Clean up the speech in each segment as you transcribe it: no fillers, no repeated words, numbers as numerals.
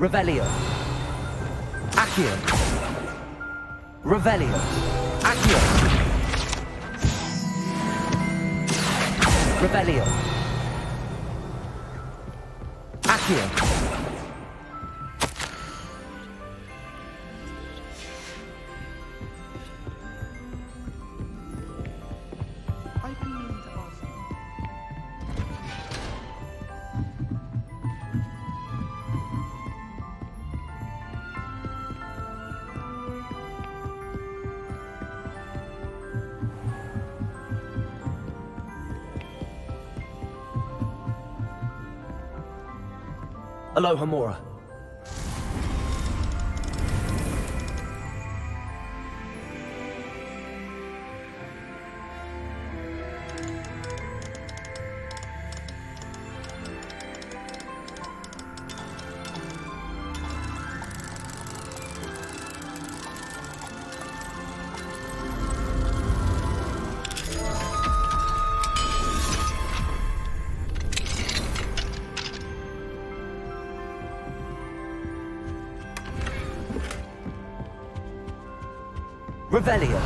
Revelio. Accio. Revelio. Accio. Revelio. Accio. Aloha Mora. Revelio.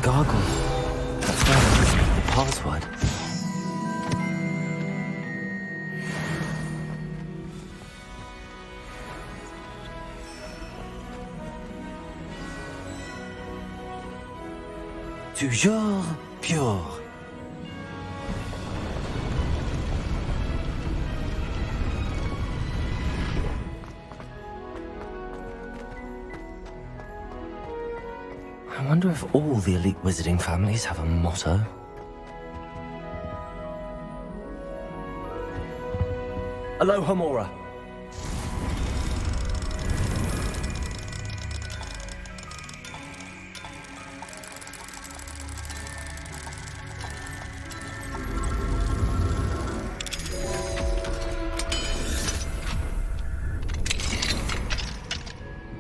Gargoyle. That's why I speak the password. Toujours pure. I wonder if all the elite wizarding families have a motto. Aloha Mora.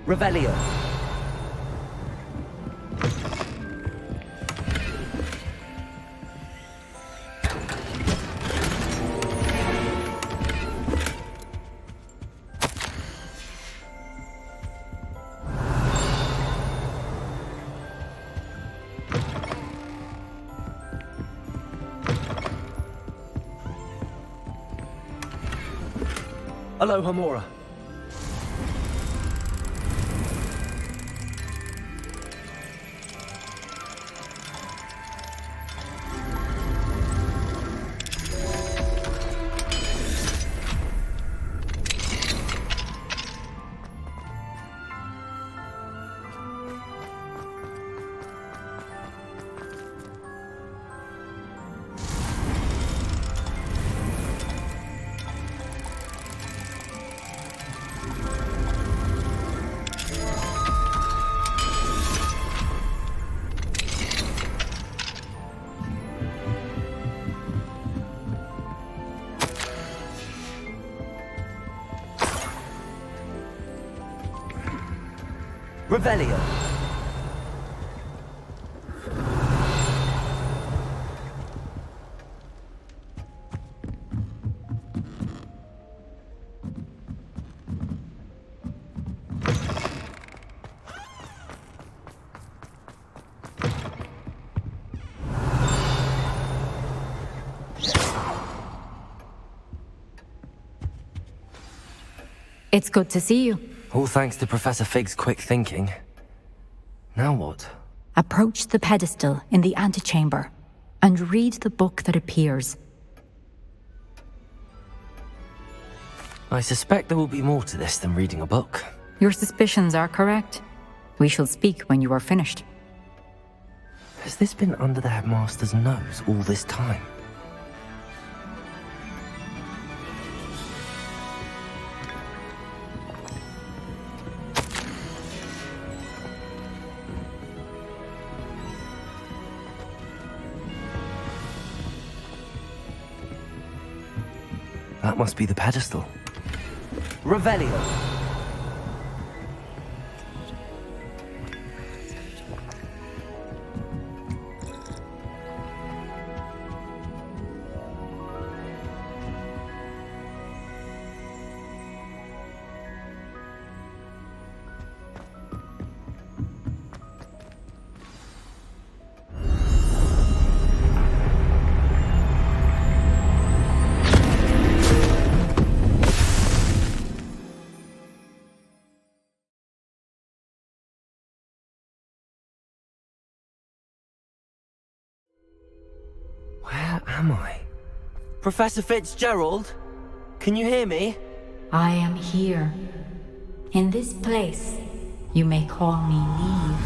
Revelio. Aloha Mora. Revelio. It's good to see you. All thanks to Professor Fig's quick thinking. Now what? Approach the pedestal in the antechamber and read the book that appears. I suspect there will be more to this than reading a book. Your suspicions are correct. We shall speak when you are finished. Has this been under the headmaster's nose all this time? That must be the pedestal. Revelio. Where am I? Professor Fitzgerald? Can you hear me? I am here. In this place, you may call me Neve.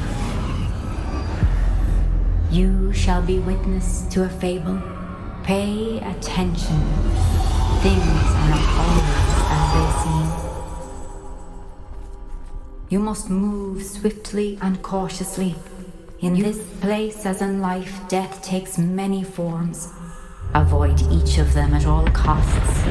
You shall be witness to a fable. Pay attention. Things are not always as they seem. You must move swiftly and cautiously. In this place, as in life, death takes many forms. Avoid each of them at all costs.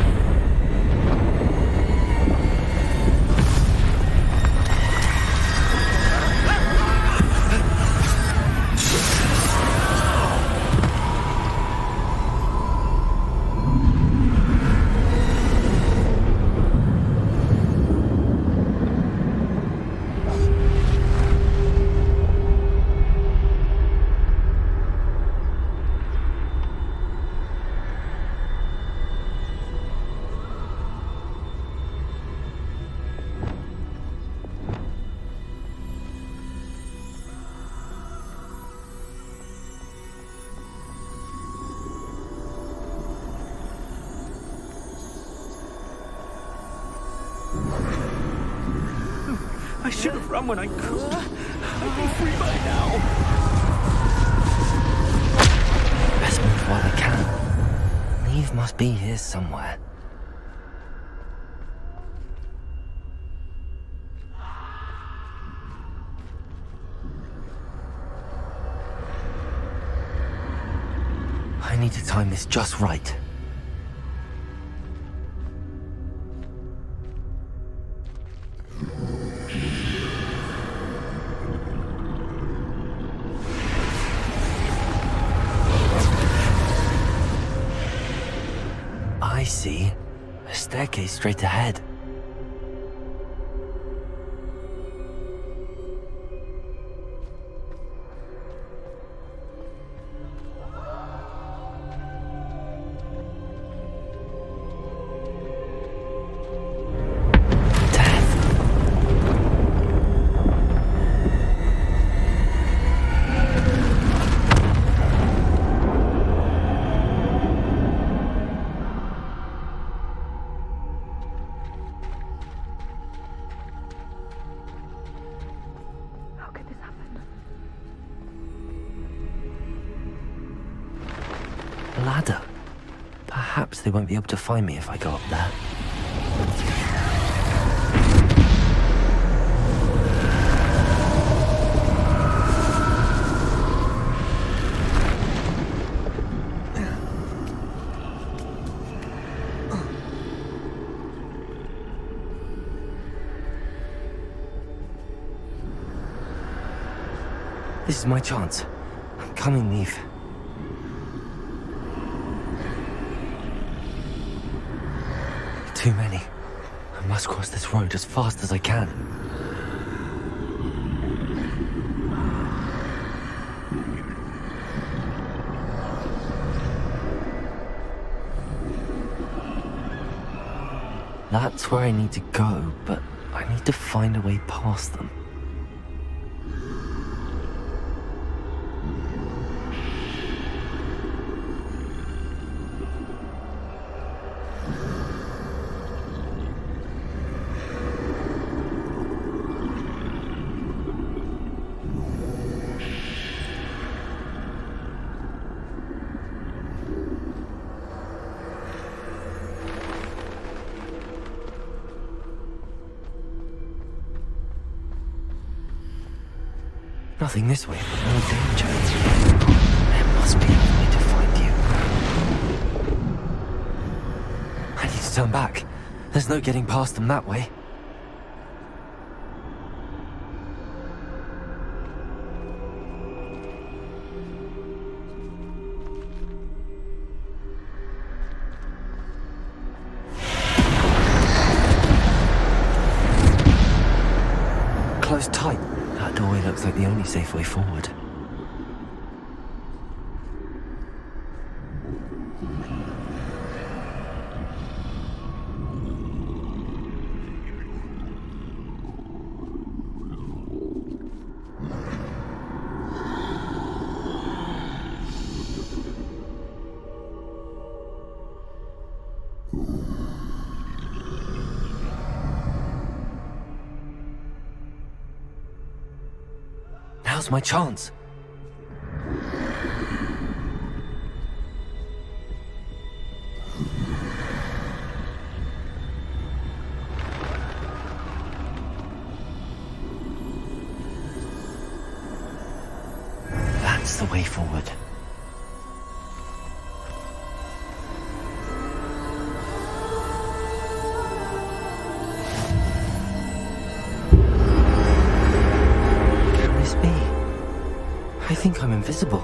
I should have run when I could. I'd be free by now. Best move while I can. Neve must be here somewhere. I need to time this just right. I see. A staircase straight ahead. Ladder. Perhaps they won't be able to find me if I go up there. This is my chance. I'm coming, Neve. Too many. I must cross this road as fast as I can. That's where I need to go, but I need to find a way past them. Nothing this way, but no danger. There must be a way to find you. I need to turn back. There's no getting past them that way. Close tight. That doorway looks like the only safe way forward. Now's my chance. That's the way forward. Can this be? I think I'm invisible.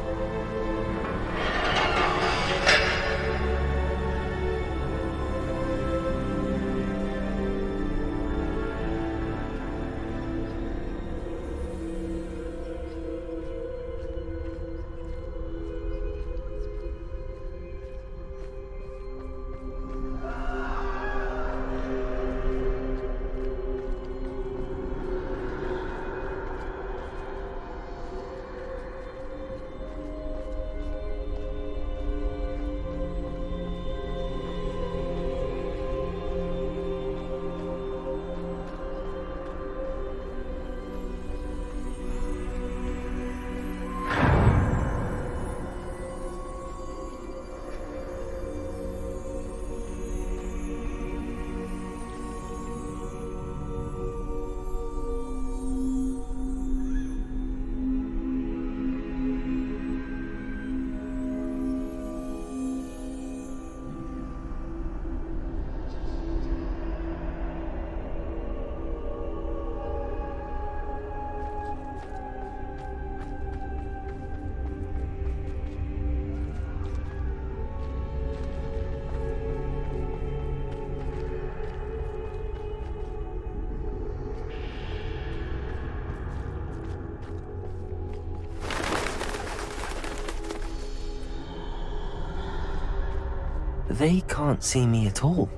They can't see me at all.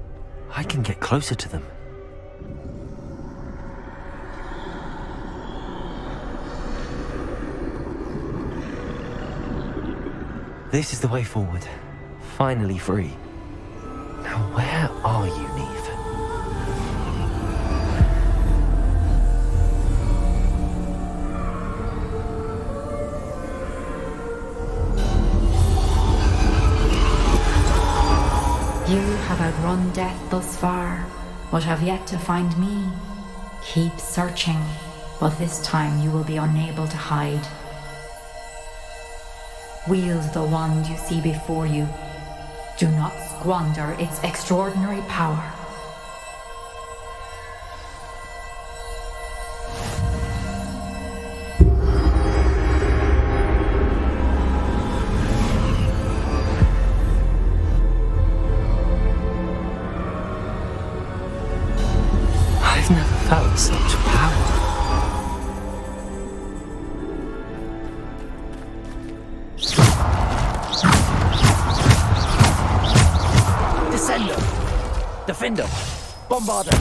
I can get closer to them. This is the way forward. Finally free. Now where are you, Neve? You have outrun death thus far, but have yet to find me. Keep searching, but this time you will be unable to hide. Wield the wand you see before you. Do not squander its extraordinary power. I've never felt such power. Descender! Defender! Bombarder!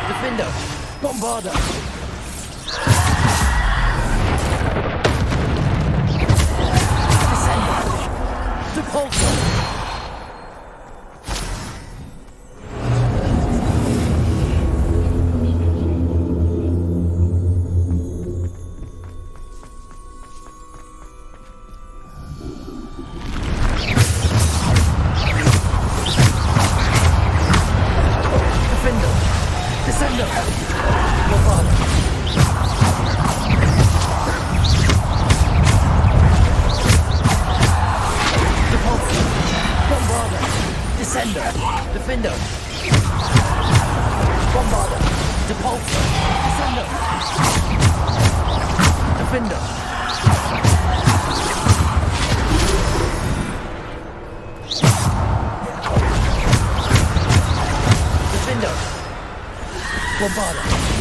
Defender! Bombarder! Descender! Repulsor! Descender. Defender. Bombarder. Depulsor. Descender. Defender. Defender. Bombarder.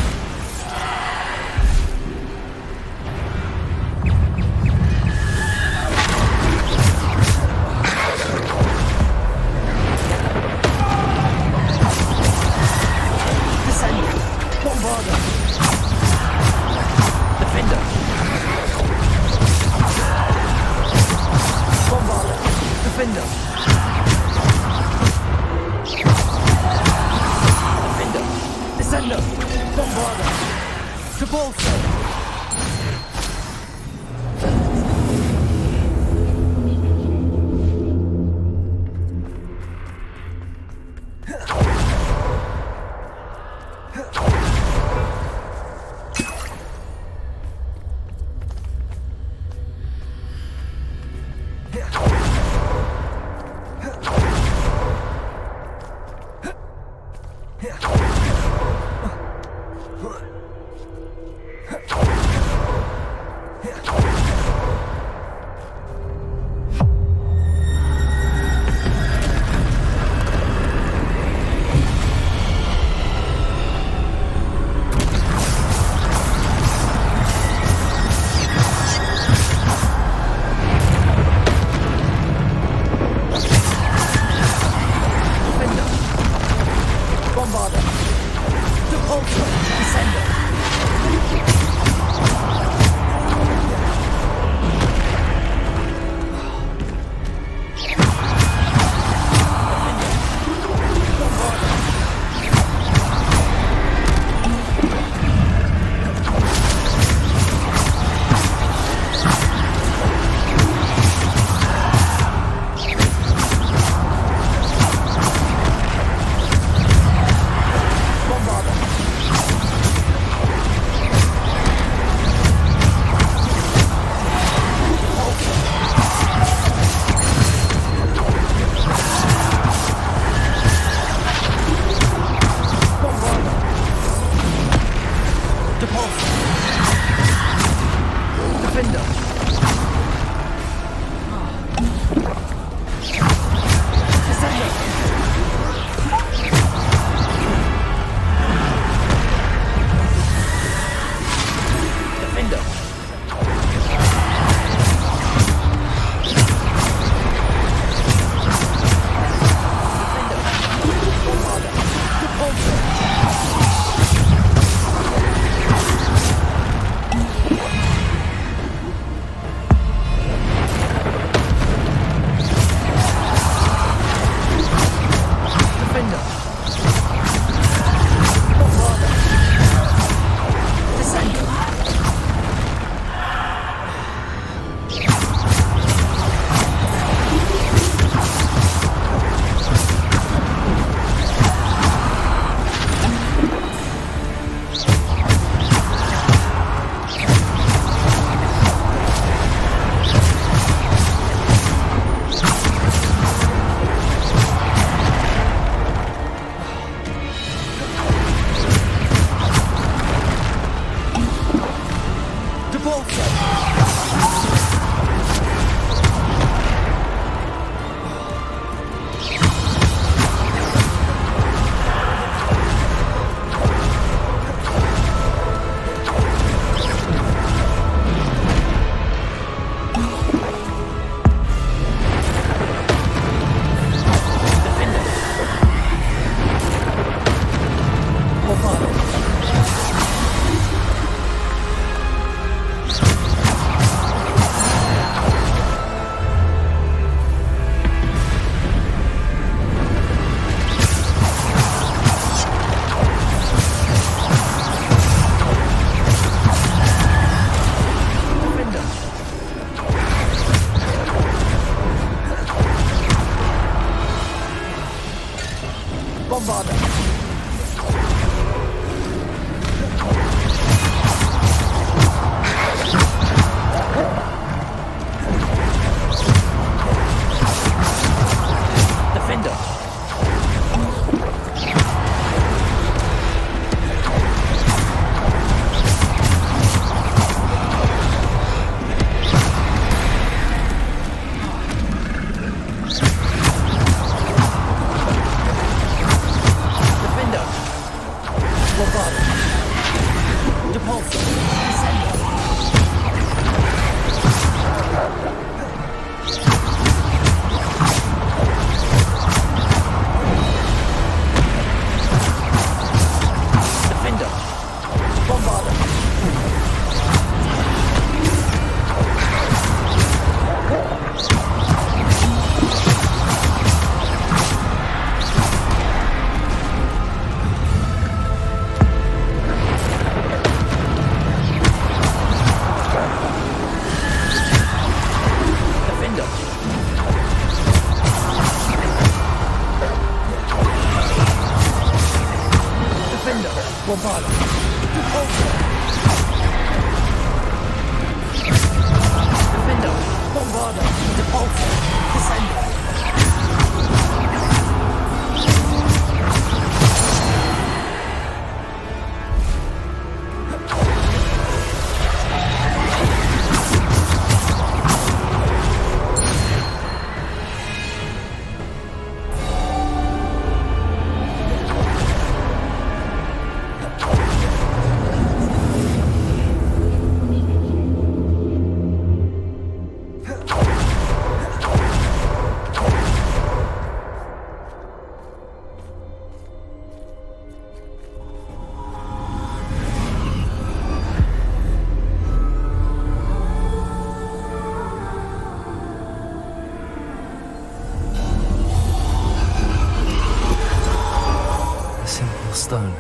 Stone.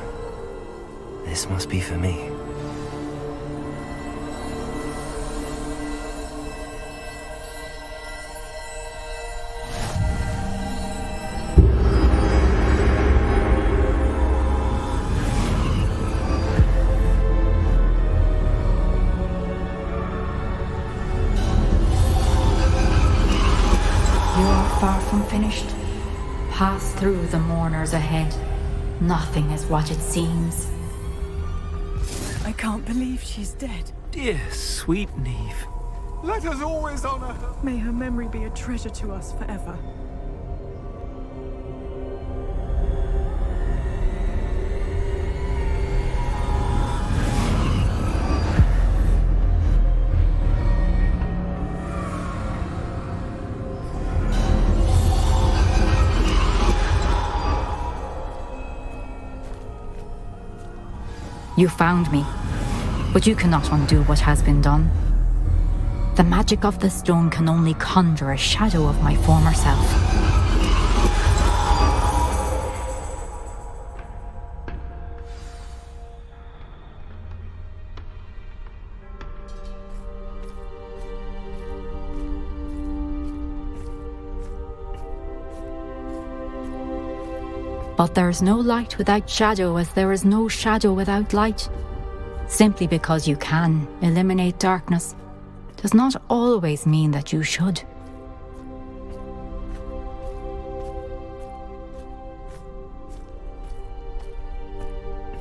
This must be for me. You are far from finished. Pass through the mourners ahead. Nothing is what it seems. I can't believe she's dead. Dear, sweet Neve. Let us always honor her. May her memory be a treasure to us forever. You found me, but you cannot undo what has been done. The magic of the stone can only conjure a shadow of my former self. But there is no light without shadow, as there is no shadow without light. Simply because you can eliminate darkness does not always mean that you should.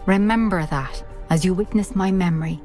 Remember that as you witness my memory.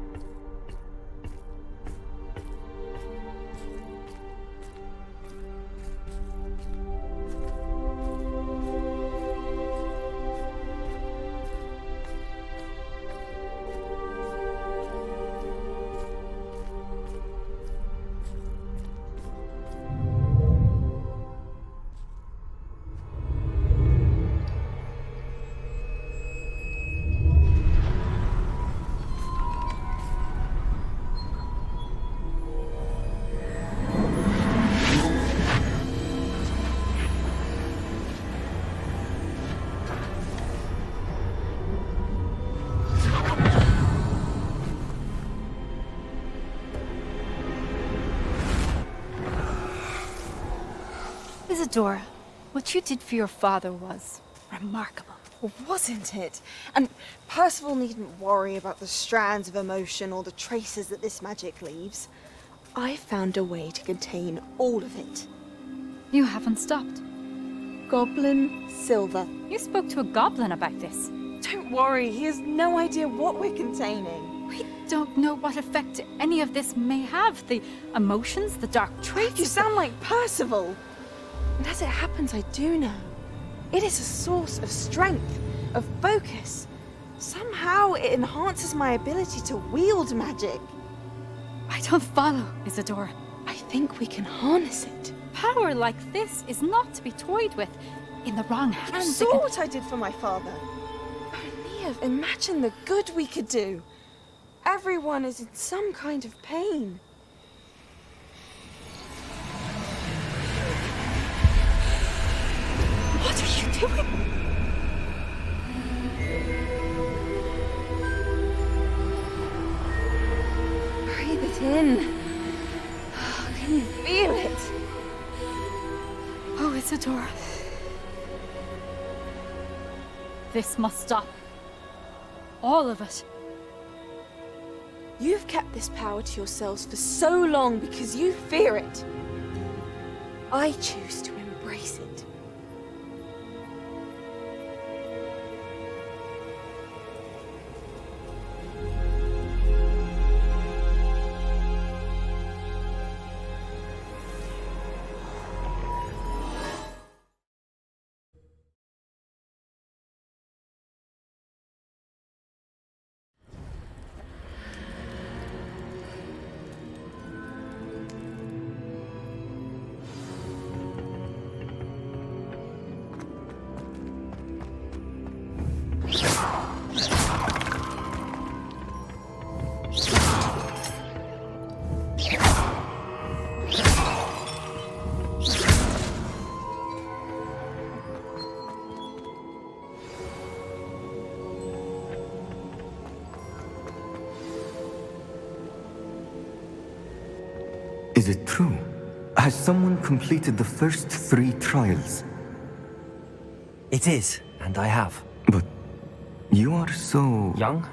Isadora, what you did for your father was remarkable. Well, wasn't it? And Percival needn't worry about the strands of emotion or the traces that this magic leaves. I found a way to contain all of it. You haven't stopped. Goblin silver. You spoke to a goblin about this. Don't worry, he has no idea what we're containing. We don't know what effect any of this may have. The emotions, the dark traits. You sound like Percival. And as it happens, I do know. It is a source of strength, of focus. Somehow it enhances my ability to wield magic. I don't follow, Isadora. I think we can harness it. Power like this is not to be toyed with. In the wrong You hands, it saw can... what I did for my father. Oh, Nia, imagine the good we could do. Everyone is in some kind of pain. What are you doing? Breathe it in. Oh, can you feel it? Oh, Isadora. This must stop. All of it. You've kept this power to yourselves for so long because you fear it. I choose to embrace it. Is it true? Has someone completed the first 3 trials? It is, and I have. But you are so... Young?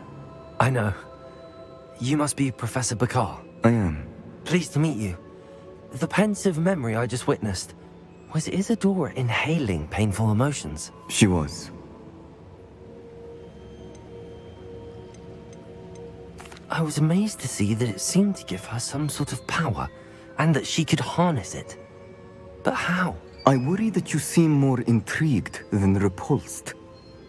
I know. You must be Professor Bakar. I am. Pleased to meet you. The pensive memory I just witnessed, was Isadora inhaling painful emotions? She was. I was amazed to see that it seemed to give her some sort of power, and that she could harness it. But how? I worry that you seem more intrigued than repulsed.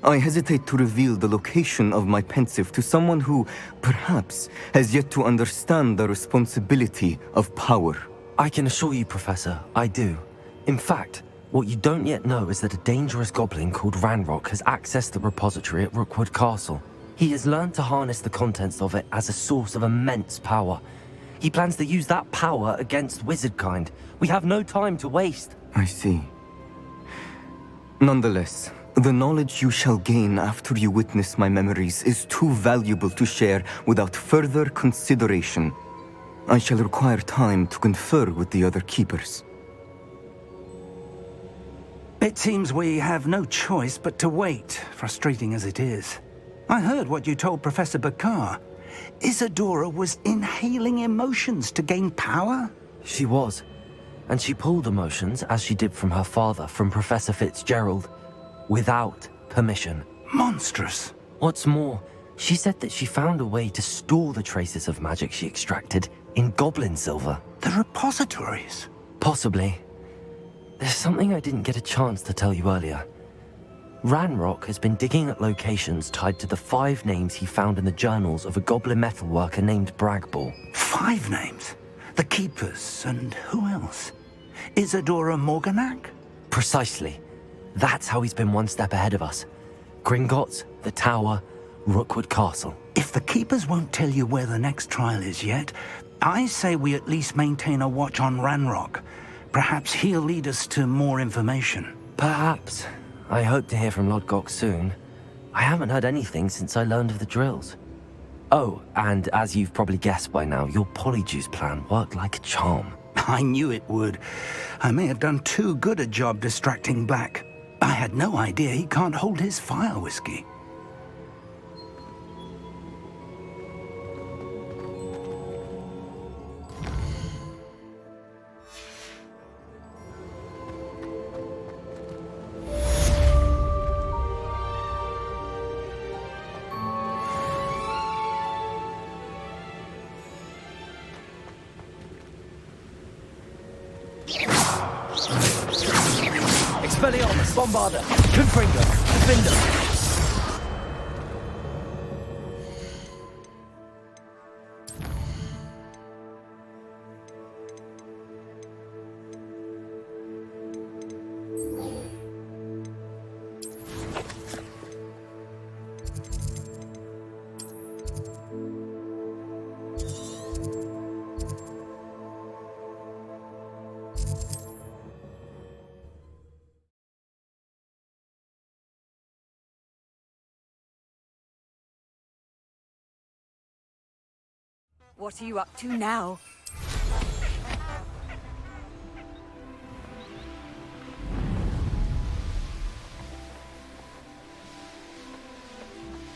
I hesitate to reveal the location of my pensive to someone who, perhaps, has yet to understand the responsibility of power. I can assure you, Professor, I do. In fact, what you don't yet know is that a dangerous goblin called Ranrock has accessed the repository at Rookwood Castle. He has learned to harness the contents of it as a source of immense power. He plans to use that power against wizardkind. We have no time to waste. I see. Nonetheless, the knowledge you shall gain after you witness my memories is too valuable to share without further consideration. I shall require time to confer with the other keepers. It seems we have no choice but to wait, frustrating as it is. I heard what you told Professor Bakar. Isadora was inhaling emotions to gain power? She was. And she pulled emotions, as she did from her father, from Professor Fitzgerald, without permission. Monstrous. What's more, she said that she found a way to store the traces of magic she extracted in goblin silver. The repositories? Possibly. There's something I didn't get a chance to tell you earlier. Ranrock has been digging at locations tied to the 5 names he found in the journals of a goblin metalworker named Bragball. 5 names? The Keepers, and who else? Isadora Morganac? Precisely. That's how he's been one step ahead of us. Gringotts, the Tower, Rookwood Castle. If the Keepers won't tell you where the next trial is yet, I say we at least maintain a watch on Ranrock. Perhaps he'll lead us to more information. Perhaps. I hope to hear from Lodgok soon. I haven't heard anything since I learned of the drills. Oh, and as you've probably guessed by now, your Polyjuice plan worked like a charm. I knew it would. I may have done too good a job distracting Black. I had no idea he can't hold his fire whiskey. Expelliarmus, Bombarder, Confringo, Defender. What are you up to now?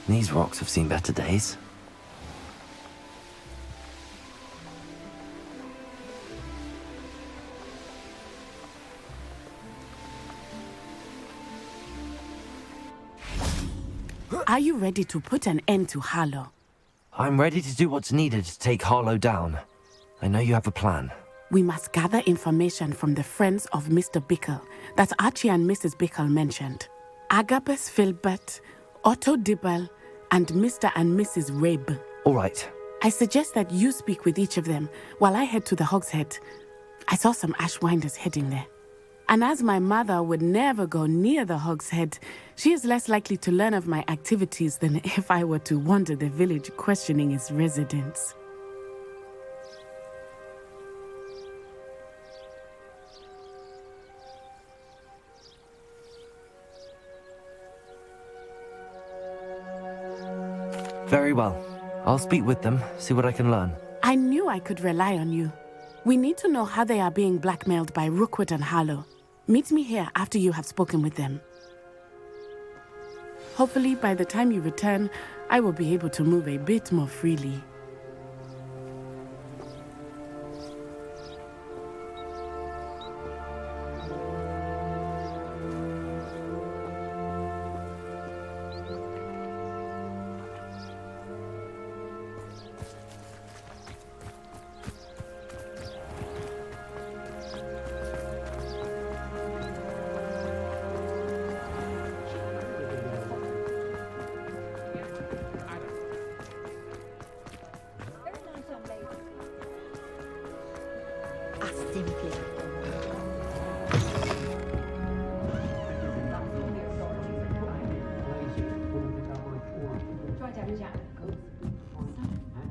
These rocks have seen better days. Are you ready to put an end to Harlow? I'm ready to do what's needed to take Harlow down. I know you have a plan. We must gather information from the friends of Mr. Bickle that Archie and Mrs. Bickle mentioned. Agabus Filbert, Otto Dibble, and Mr. and Mrs. Rabe. All right. I suggest that you speak with each of them while I head to the Hogshead. I saw some Ashwinders heading there. And as my mother would never go near the Hogshead, she is less likely to learn of my activities than if I were to wander the village questioning its residents. Very well. I'll speak with them, see what I can learn. I knew I could rely on you. We need to know how they are being blackmailed by Rookwood and Harlow. Meet me here after you have spoken with them. Hopefully, by the time you return, I will be able to move a bit more freely.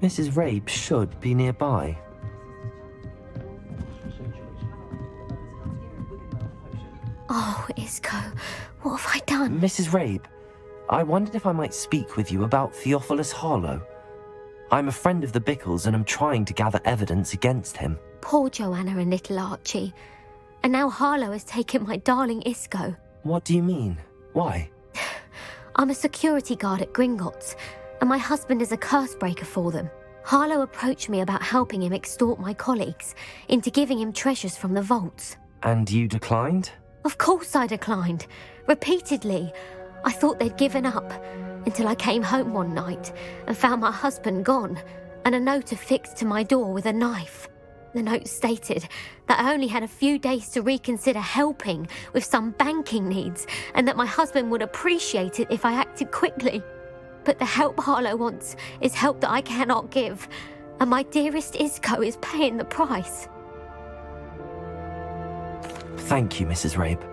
Mrs. Rabe should be nearby. Oh, Isco, what have I done? Mrs. Rabe, I wondered if I might speak with you about Theophilus Harlow. I'm a friend of the Bickles and I'm trying to gather evidence against him. Poor Joanna and little Archie. And now Harlow has taken my darling Isco. What do you mean? Why? I'm a security guard at Gringotts, and my husband is a curse breaker for them. Harlow approached me about helping him extort my colleagues into giving him treasures from the vaults. And you declined? Of course I declined. Repeatedly. I thought they'd given up, until I came home one night and found my husband gone, and a note affixed to my door with a knife. The note stated that I only had a few days to reconsider helping with some banking needs, and that my husband would appreciate it if I acted quickly. But the help Harlow wants is help that I cannot give, and my dearest Isco is paying the price. Thank you, Mrs. Rabe.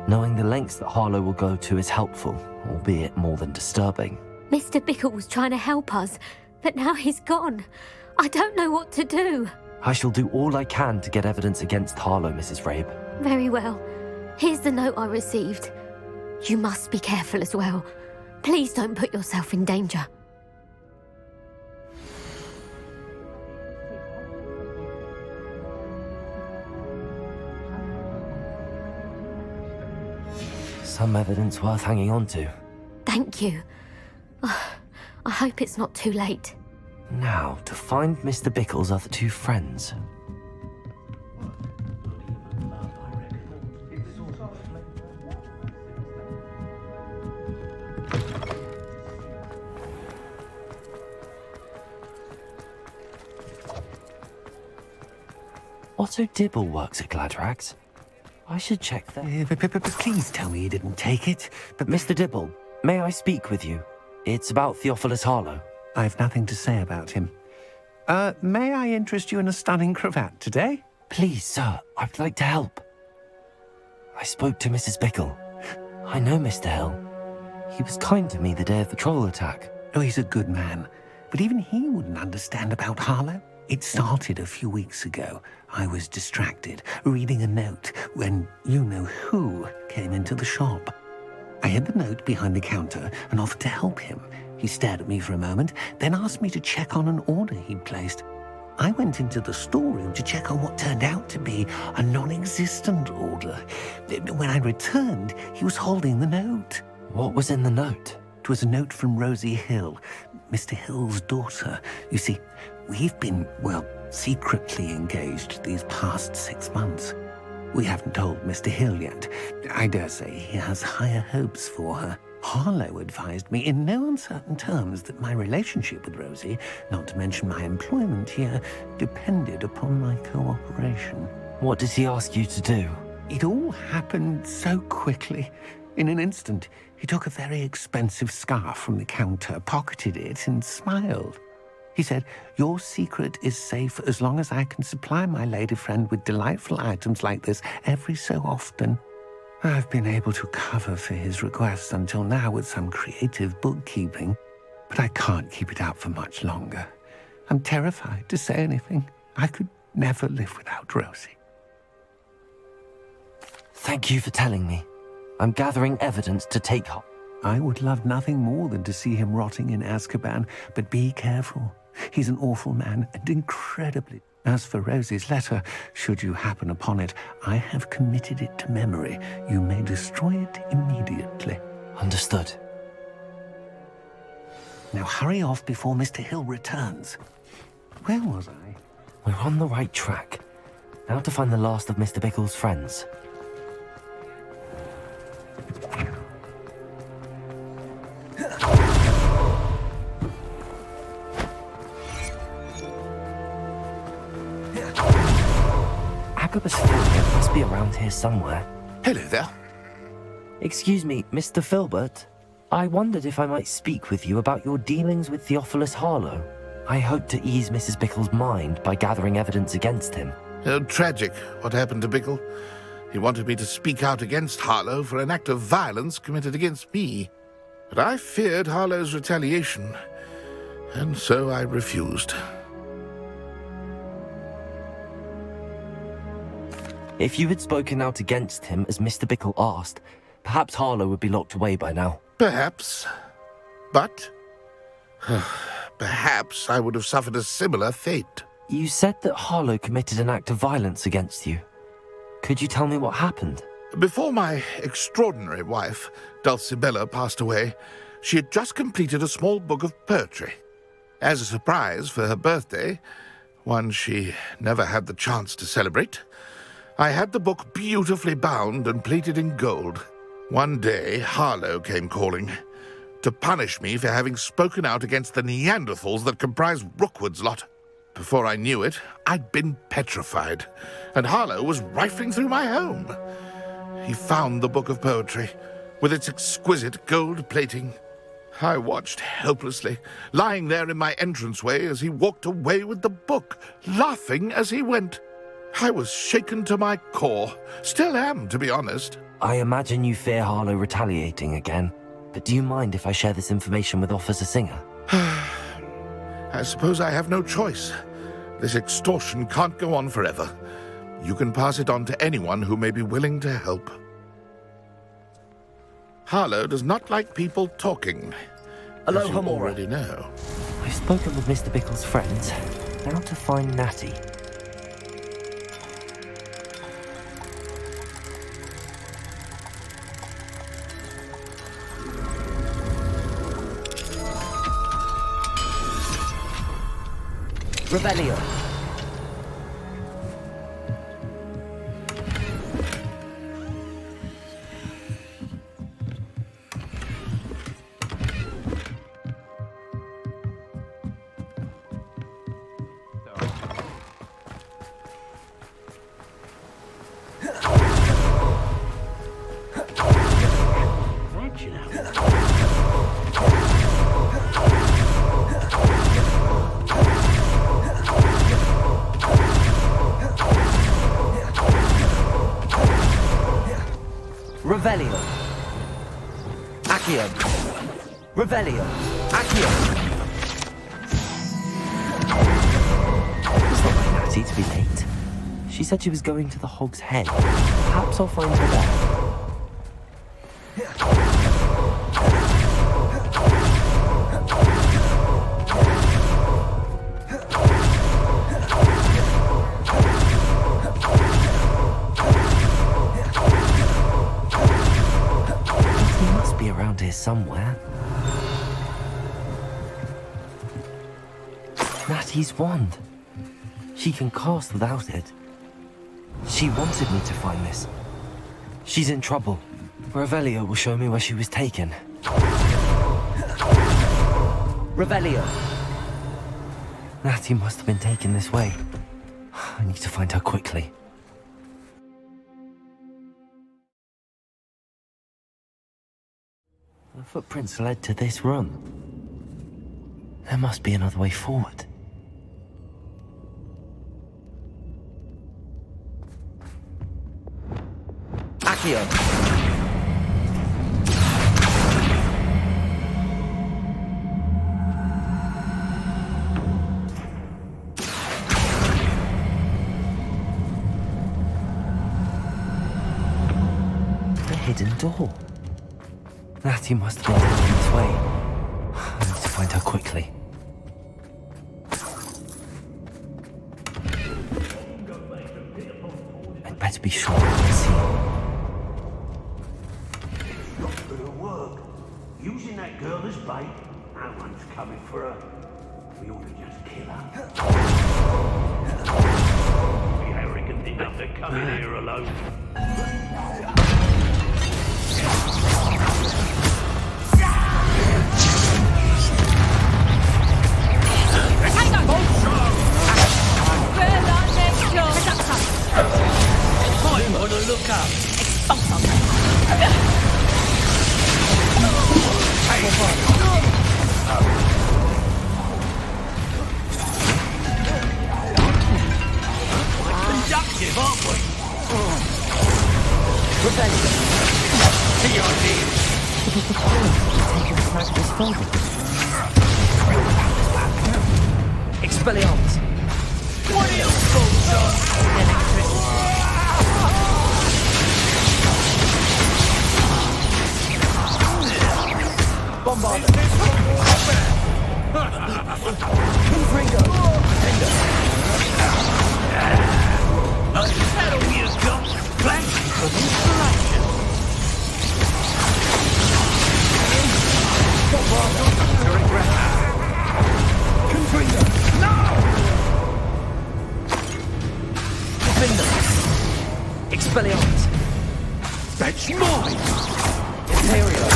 Knowing the lengths that Harlow will go to is helpful, albeit more than disturbing. Mr. Bickle was trying to help us, but now he's gone. I don't know what to do. I shall do all I can to get evidence against Harlow, Mrs. Rabe. Very well. Here's the note I received. You must be careful as well. Please don't put yourself in danger. Some evidence worth hanging on to. Thank you. I hope it's not too late. Now, to find Mr. Bickle's other two friends. Otto Dibble works at Gladrags. I should check that. Please tell me you didn't take it. But Mr. Dibble, may I speak with you? It's about Theophilus Harlow. I've nothing to say about him. May I interest you in a stunning cravat today? Please, sir, I'd like to help. I spoke to Mrs. Bickle. I know Mr. Hill. He was kind to me the day of the troll attack. Oh, he's a good man. But even he wouldn't understand about Harlow. It started a few weeks ago. I was distracted, reading a note, when you-know-who came into the shop. I hid the note behind the counter and offered to help him. He stared at me for a moment, then asked me to check on an order he'd placed. I went into the storeroom to check on what turned out to be a non-existent order. When I returned, he was holding the note. What was in the note? It was a note from Rosie Hill, Mr. Hill's daughter. You see, we've been, well, secretly engaged these past 6 months. We haven't told Mr. Hill yet. I dare say he has higher hopes for her. Harlow advised me in no uncertain terms that my relationship with Rosie, not to mention my employment here, depended upon my cooperation. What did he ask you to do? It all happened so quickly. In an instant, he took a very expensive scarf from the counter, pocketed it, and smiled. He said, "Your secret is safe as long as I can supply my lady friend with delightful items like this every so often." I've been able to cover for his requests until now with some creative bookkeeping, but I can't keep it out for much longer. I'm terrified to say anything. I could never live without Rosie. Thank you for telling me. I'm gathering evidence to take her. I would love nothing more than to see him rotting in Azkaban, but be careful. He's an awful man and incredibly... As for Rosie's letter, should you happen upon it, I have committed it to memory. You may destroy it immediately. Understood. Now hurry off before Mr. Hill returns. Where was I? We're on the right track. Now to find the last of Mr. Bickle's friends. Agabus Filbert must be around here somewhere. Hello there. Excuse me, Mr. Filbert. I wondered if I might speak with you about your dealings with Theophilus Harlow. I hope to ease Mrs. Bickle's mind by gathering evidence against him. Oh, tragic what happened to Bickle. He wanted me to speak out against Harlow for an act of violence committed against me. But I feared Harlow's retaliation, and so I refused. If you had spoken out against him as Mr. Bickle asked, perhaps Harlow would be locked away by now. Perhaps. But... perhaps I would have suffered a similar fate. You said that Harlow committed an act of violence against you. Could you tell me what happened? Before my extraordinary wife, Dulcibella, passed away, she had just completed a small book of poetry. As a surprise for her birthday, one she never had the chance to celebrate, I had the book beautifully bound and plated in gold. One day, Harlow came calling to punish me for having spoken out against the Neanderthals that comprise Rookwood's lot. Before I knew it, I'd been petrified, and Harlow was rifling through my home. He found the book of poetry, with its exquisite gold plating. I watched helplessly, lying there in my entranceway as he walked away with the book, laughing as he went. I was shaken to my core. Still am, to be honest. I imagine you fear Harlow retaliating again, but do you mind if I share this information with Officer Singer? I suppose I have no choice. This extortion can't go on forever. You can pass it on to anyone who may be willing to help. Harlow does not like people talking. As you already know. I've spoken with Mr. Bickle's friends. Now to find Natty. Revelio. Revelio. Accio. Revelio. Accio. It's not like Natty to be late. She said she was going to the Hog's Head. Perhaps I'll find her there. somewhere. Natty's wand. She can cast without it. She wanted me to find this. She's in trouble. Revelio will show me where she was taken. Revelio! Natty must have been taken this way. I need to find her quickly. The footprints led to this room. There must be another way forward. Accio! The hidden door. Natty must have been taken this way. I need to find her quickly. I'd better be sure I can see her. Not gonna work. Using that girl as bait, no one's coming for her. We ought to just kill her. Be arrogant enough to come in here alone. I'm on the lookout. Conductive, aren't we? Expelliarmus! What are you fools on? Electricity. Bombard! Is that all you've got? Thanks for the inspiration. To regret. Confringo! No! Defender! Expelliarmus! That's mine! Imperial!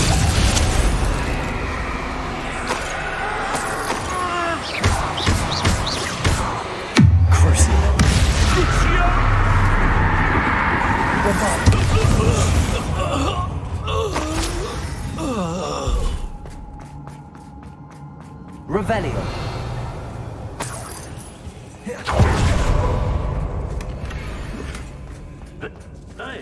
Revelio. Hey.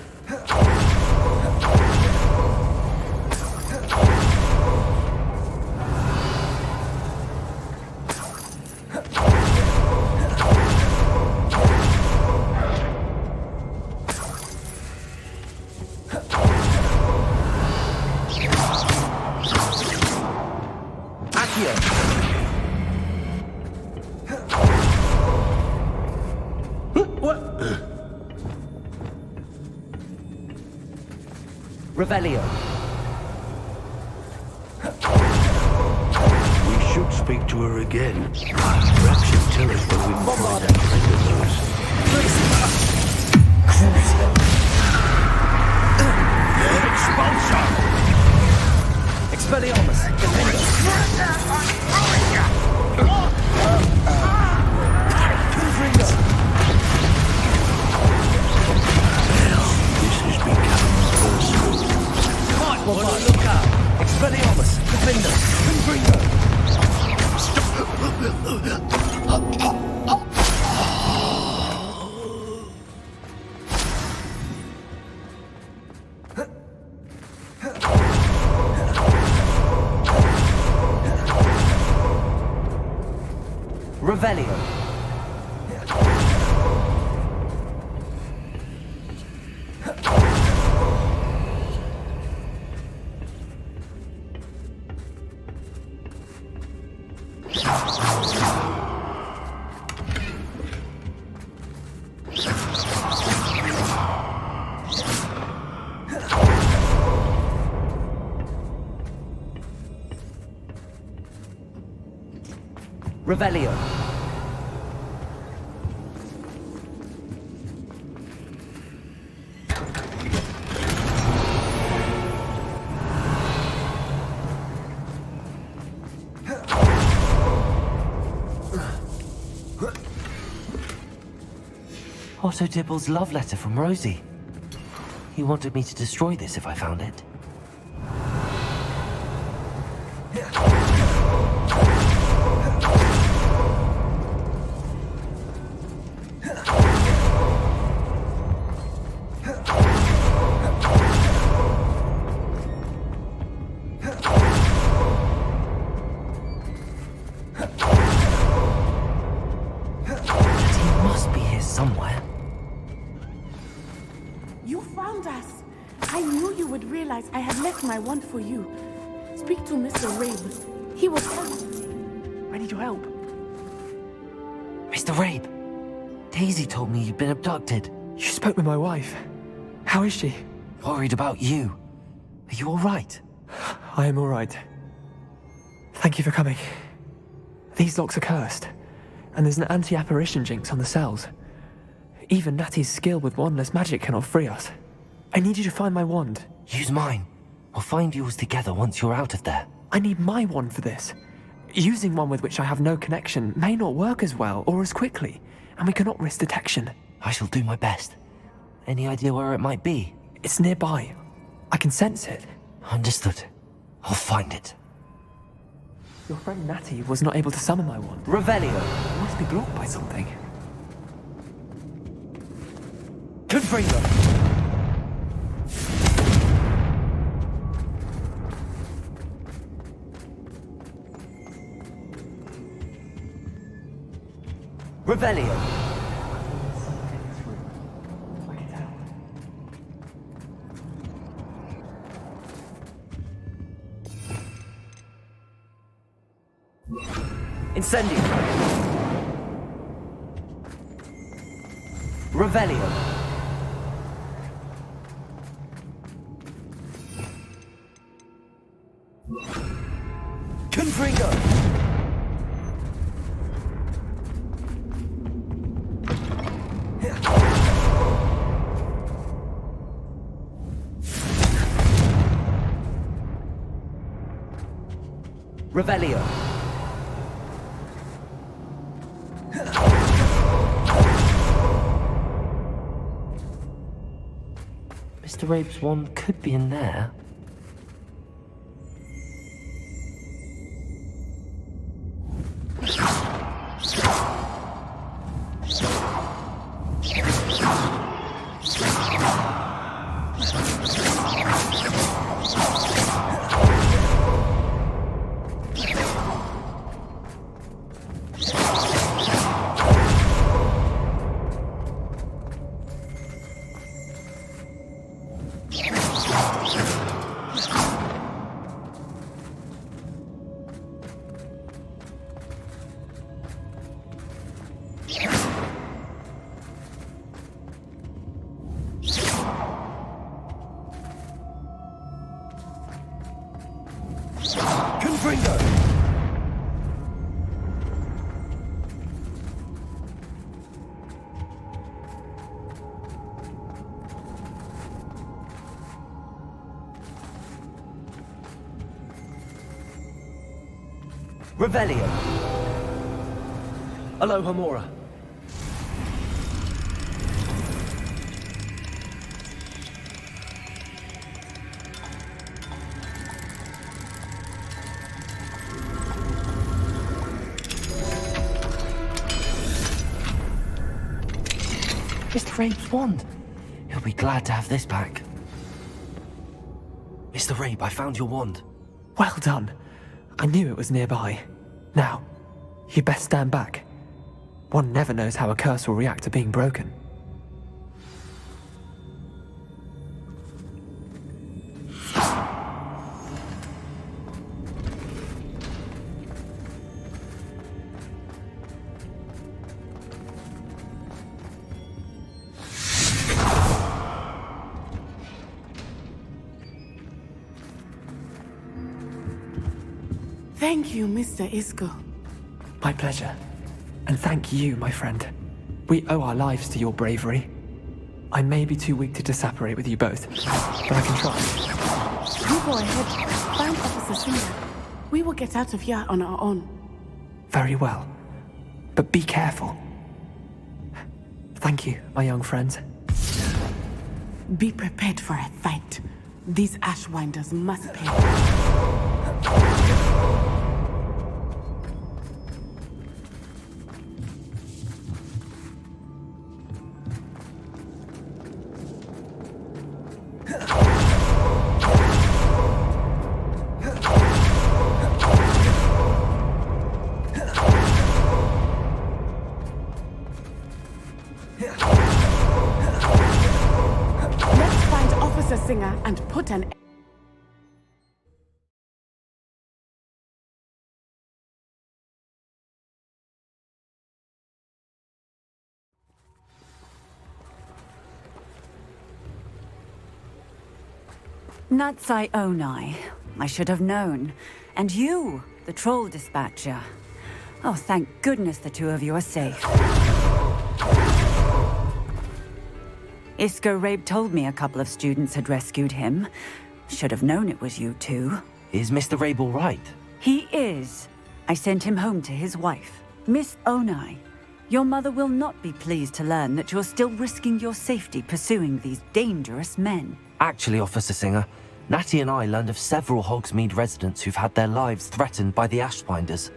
Revelio. We should speak to her again. Perhaps she'll tell us when we can find that friend of ours. Expulsion! Expelliarmus. Defender. Confringo. This has become personal. Might want to look up. Expelliarmus. Defender. Confringo. Revelio. Revelio. Otto Dibble's love letter from Rosie. He wanted me to destroy this if I found it. I had left my wand for you. Speak to Mr. Rabe. He will help. I need your help. Mr. Rabe, Daisy told me you'd been abducted. You spoke with my wife. How is she? Worried about you. Are you all right? I am all right. Thank you for coming. These locks are cursed, and there's an anti-apparition jinx on the cells. Even Natty's skill with wandless magic cannot free us. I need you to find my wand. Use mine. We'll find yours together once you're out of there. I need my wand for this. Using one with which I have no connection may not work as well or as quickly, and we cannot risk detection. I shall do my best. Any idea where it might be? It's nearby. I can sense it. Understood. I'll find it. Your friend Natty was not able to summon my wand. Revelio. It must be blocked by something. Confringo. Revelio. Incendio. Revelio. Confringo. Revelio. Mr. Rabe's wand could be in there. Revelio. Aloha Mora. Mr. Rabe's wand. He'll be glad to have this back. Mr. Rabe, I found your wand. Well done. I knew it was nearby. Now, you best stand back. One never knows how a curse will react to being broken. Thank you, Mr. Isco. My pleasure. And thank you, my friend. We owe our lives to your bravery. I may be too weak to disapparate with you both, but I can try. You go ahead. Find Officer Singer. We will get out of here on our own. Very well. But be careful. Thank you, my young friends. Be prepared for a fight. These Ashwinders must pay. And put an Natsai Onai. I should have known. And you, the troll dispatcher. Oh, thank goodness the two of you are safe. Isco Rabe told me a couple of students had rescued him. Should have known it was you two. Is Mr. Rabe all right? He is. I sent him home to his wife. Miss Onai, your mother will not be pleased to learn that you're still risking your safety pursuing these dangerous men. Actually, Officer Singer, Natty and I learned of several Hogsmeade residents who've had their lives threatened by the Ashbinders.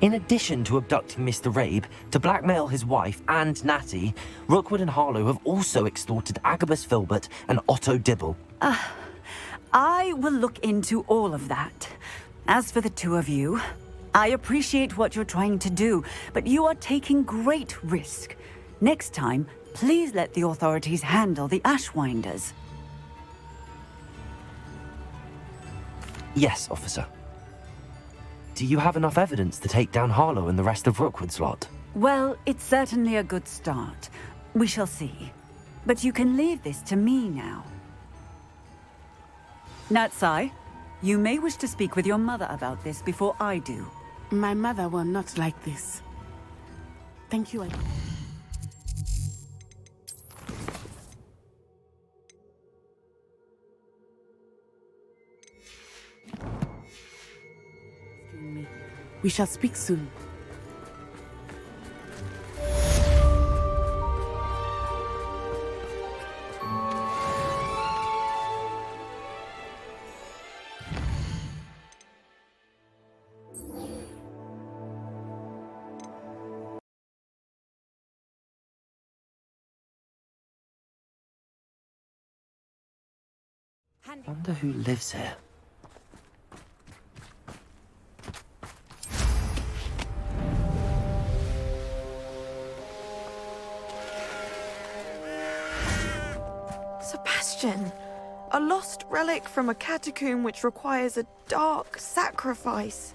In addition to abducting Mr. Rabe to blackmail his wife and Natty, Rookwood and Harlow have also extorted Agabus Filbert and Otto Dibble. I will look into all of that. As for the two of you, I appreciate what you're trying to do, but you are taking great risk. Next time, please let the authorities handle the Ashwinders. Yes, officer. Do you have enough evidence to take down Harlow and the rest of Rookwood's lot? Well, it's certainly a good start. We shall see. But you can leave this to me now. Natsai, you may wish to speak with your mother about this before I do. My mother will not like this. Thank you. We shall speak soon. Wonder who lives here. Sebastian, a lost relic from a catacomb which requires a dark sacrifice.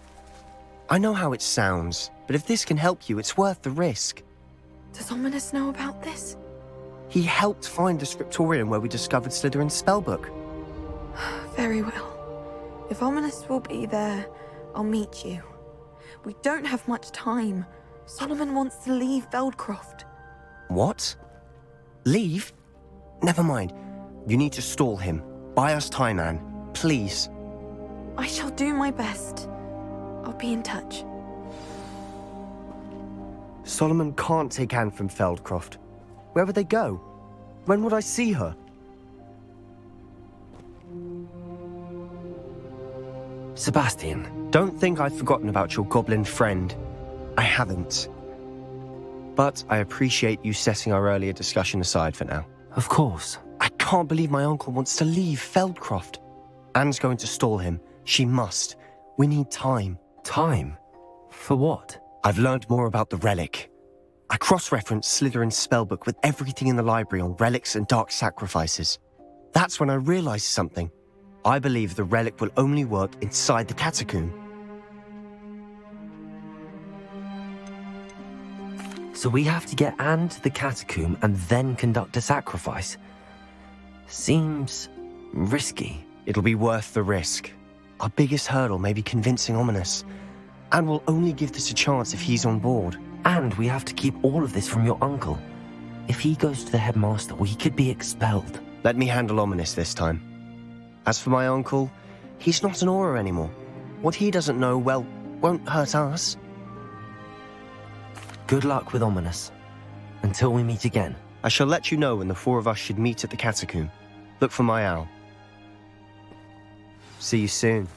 I know how it sounds, but if this can help you, it's worth the risk. Does Ominous know about this? He helped find the scriptorium where we discovered Slytherin's spellbook. Very well. If Ominous will be there, I'll meet you. We don't have much time. Solomon wants to leave Feldcroft. What? Leave? Never mind. You need to stall him. Buy us time, Anne. Please. I shall do my best. I'll be in touch. Solomon can't take Anne from Feldcroft. Where would they go? When would I see her? Sebastian. Don't think I've forgotten about your goblin friend. I haven't. But I appreciate you setting our earlier discussion aside for now. Of course. I can't believe my uncle wants to leave Feldcroft. Anne's going to stall him. She must. We need time. Time? For what? I've learned more about the relic. I cross-referenced Slytherin's spellbook with everything in the library on relics and dark sacrifices. That's when I realized something. I believe the relic will only work inside the catacomb. So we have to get Anne to the catacomb and then conduct a sacrifice. Seems risky. It'll be worth the risk. Our biggest hurdle may be convincing Ominous. And we'll only give this a chance if he's on board. And we have to keep all of this from your uncle. If he goes to the headmaster, we could be expelled. Let me handle Ominous this time. As for my uncle, he's not an Aura anymore. What he doesn't know, well, won't hurt us. Good luck with Ominous. Until we meet again. I shall let you know when the four of us should meet at the catacomb. Look for my owl. See you soon.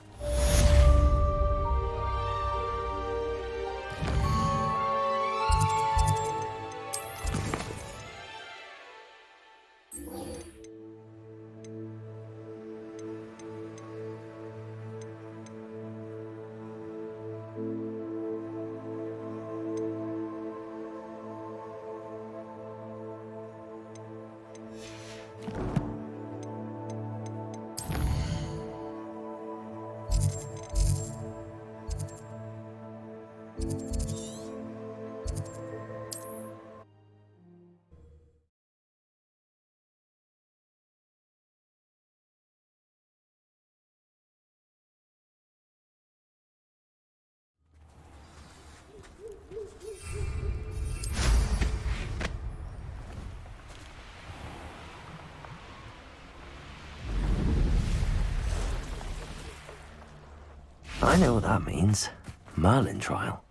I know what that means. Merlin trial.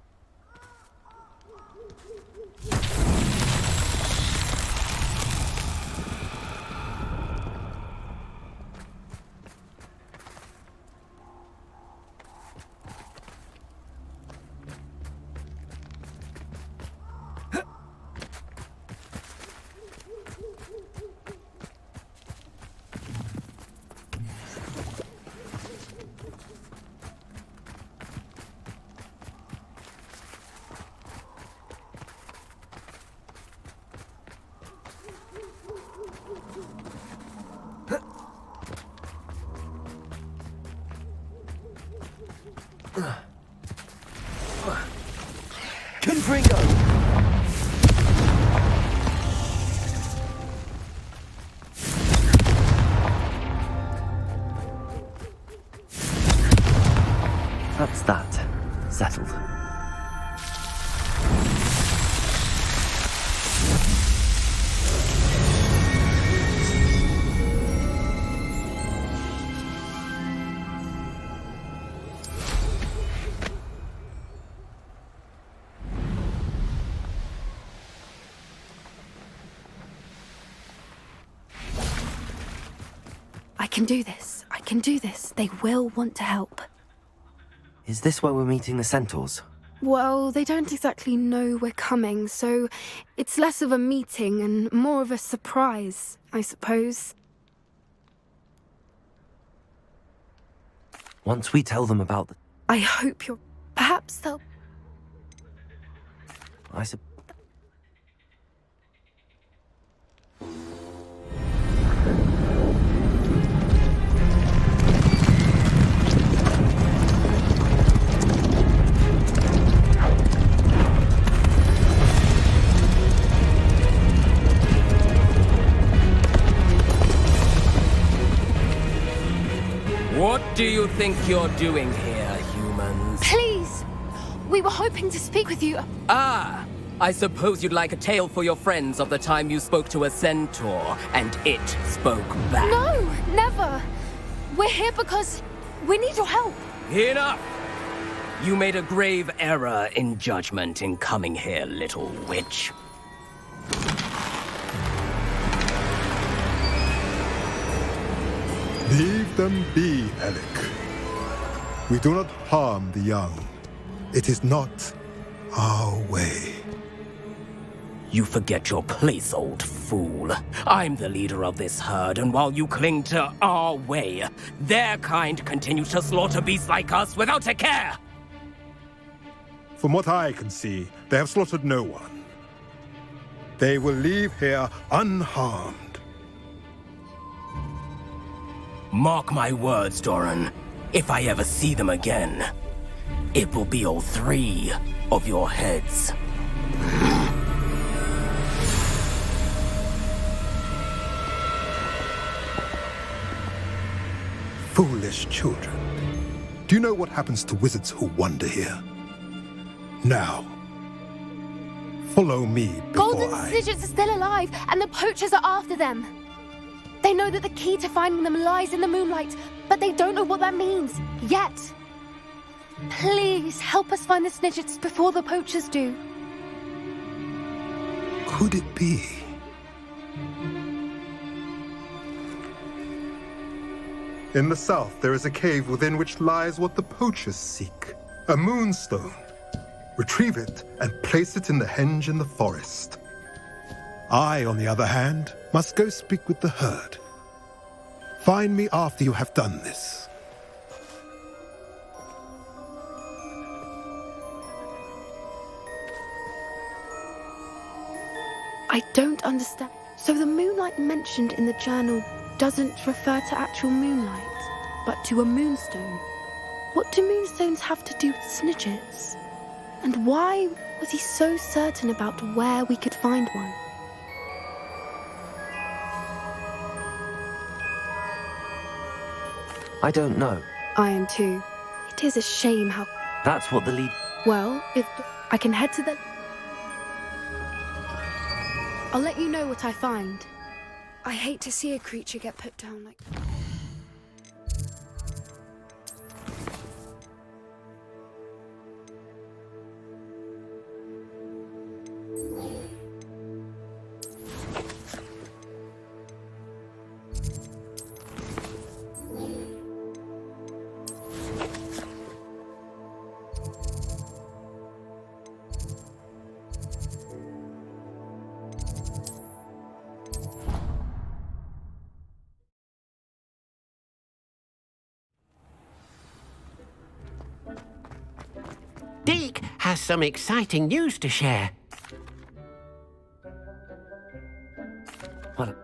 That's that. Settled. I can do this. I can do this. They will want to help. Is this where we're meeting the centaurs? Well, they don't exactly know we're coming, so it's less of a meeting and more of a surprise, I suppose. Once we tell them about the... I hope you're... Perhaps they'll... I suppose... What do you think you're doing here, humans? Please! We were hoping to speak with you. Ah! I suppose you'd like a tale for your friends of the time you spoke to a centaur, and it spoke back. No! Never! We're here because we need your help. Enough! You made a grave error in judgment in coming here, little witch. Leave them be, Alec. We do not harm the young. It is not our way. You forget your place, old fool. I'm the leader of this herd, and while you cling to our way, their kind continue to slaughter beasts like us without a care! From what I can see, they have slaughtered no one. They will leave here unharmed. Mark my words, Doran. If I ever see them again, it will be all 3 of your heads. Foolish children. Do you know what happens to wizards who wander here? Now, follow me before Golden Snidgets are still alive, and the poachers are after them. They know that the key to finding them lies in the moonlight, but they don't know what that means, yet. Please, help us find the Snidgets before the poachers do. Could it be? In the south, there is a cave within which lies what the poachers seek. A moonstone. Retrieve it and place it in the henge in the forest. I, on the other hand, must go speak with the herd. Find me after you have done this. I don't understand. So the moonlight mentioned in the journal doesn't refer to actual moonlight, but to a moonstone. What do moonstones have to do with Snidgets? And why was he so certain about where we could find one? I don't know. I am too. It is a shame how... That's what the lead... Well, if I can head to the... I'll let you know what I find. I hate to see a creature get put down like... Deke has some exciting news to share. What?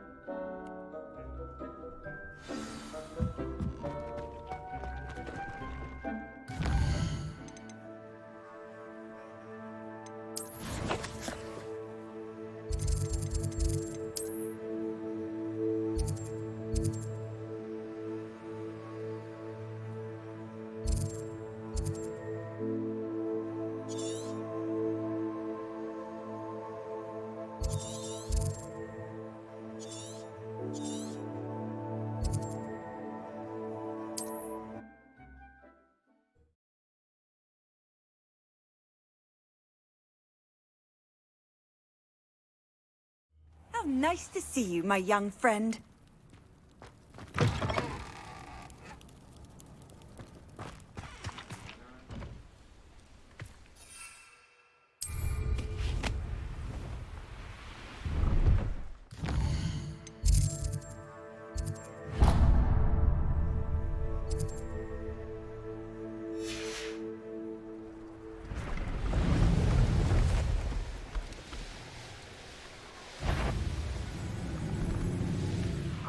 How nice to see you, my young friend.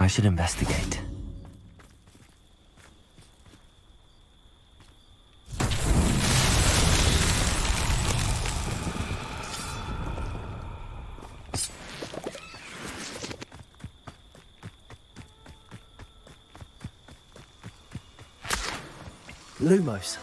I should investigate. Lumos.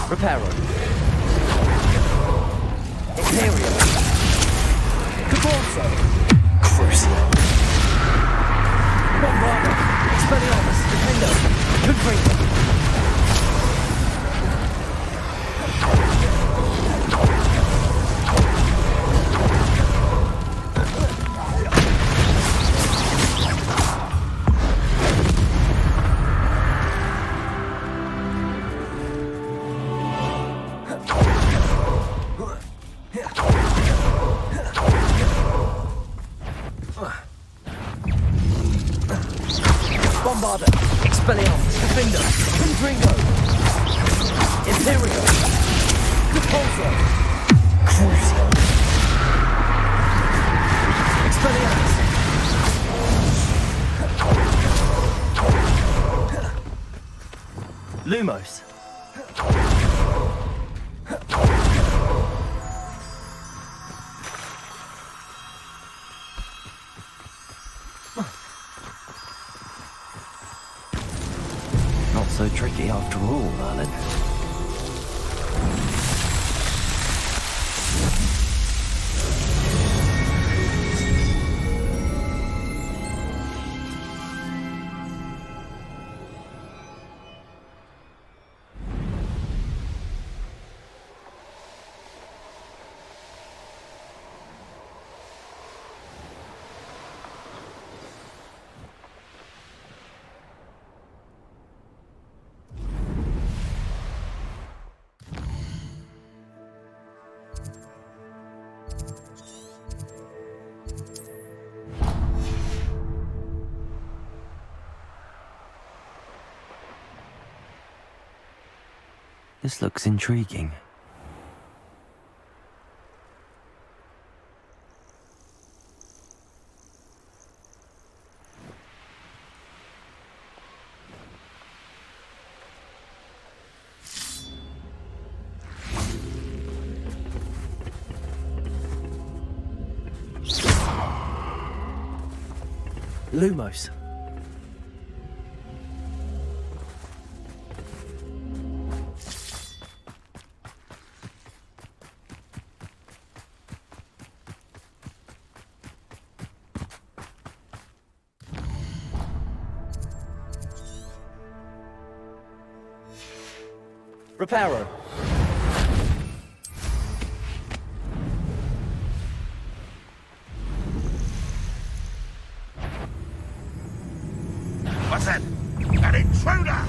Reparo. Imperial. Corsair. Crucial. Bombarder. Expelliarmus. Defender. Confringo. Crucio! Crucio! Expelliarmus! Lumos! Not so tricky after all, Merlin. This looks intriguing. Lumos. Reparo. What's that? An intruder!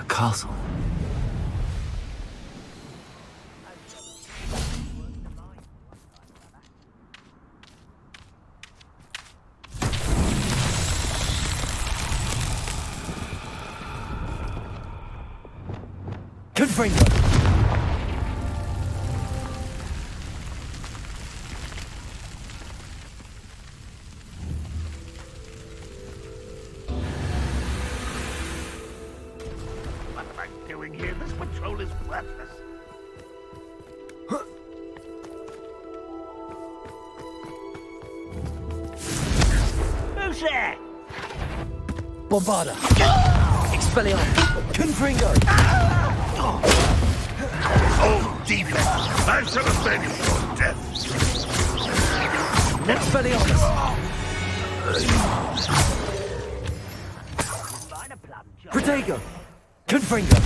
Castle. Confringo. Doing here? This patrol is worthless. Who's there? Bombarda. Expelliarmus. Confringo. Oh, defense! I shall avenge your death! Expelliarmus. Protego. Confringo.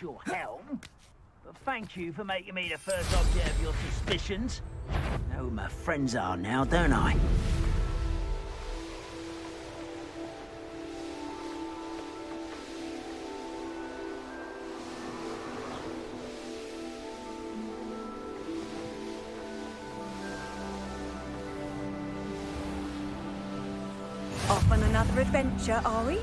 your helm, but thank you for making me the first object of your suspicions. Know who my friends are now, don't I? Off on another adventure, are we?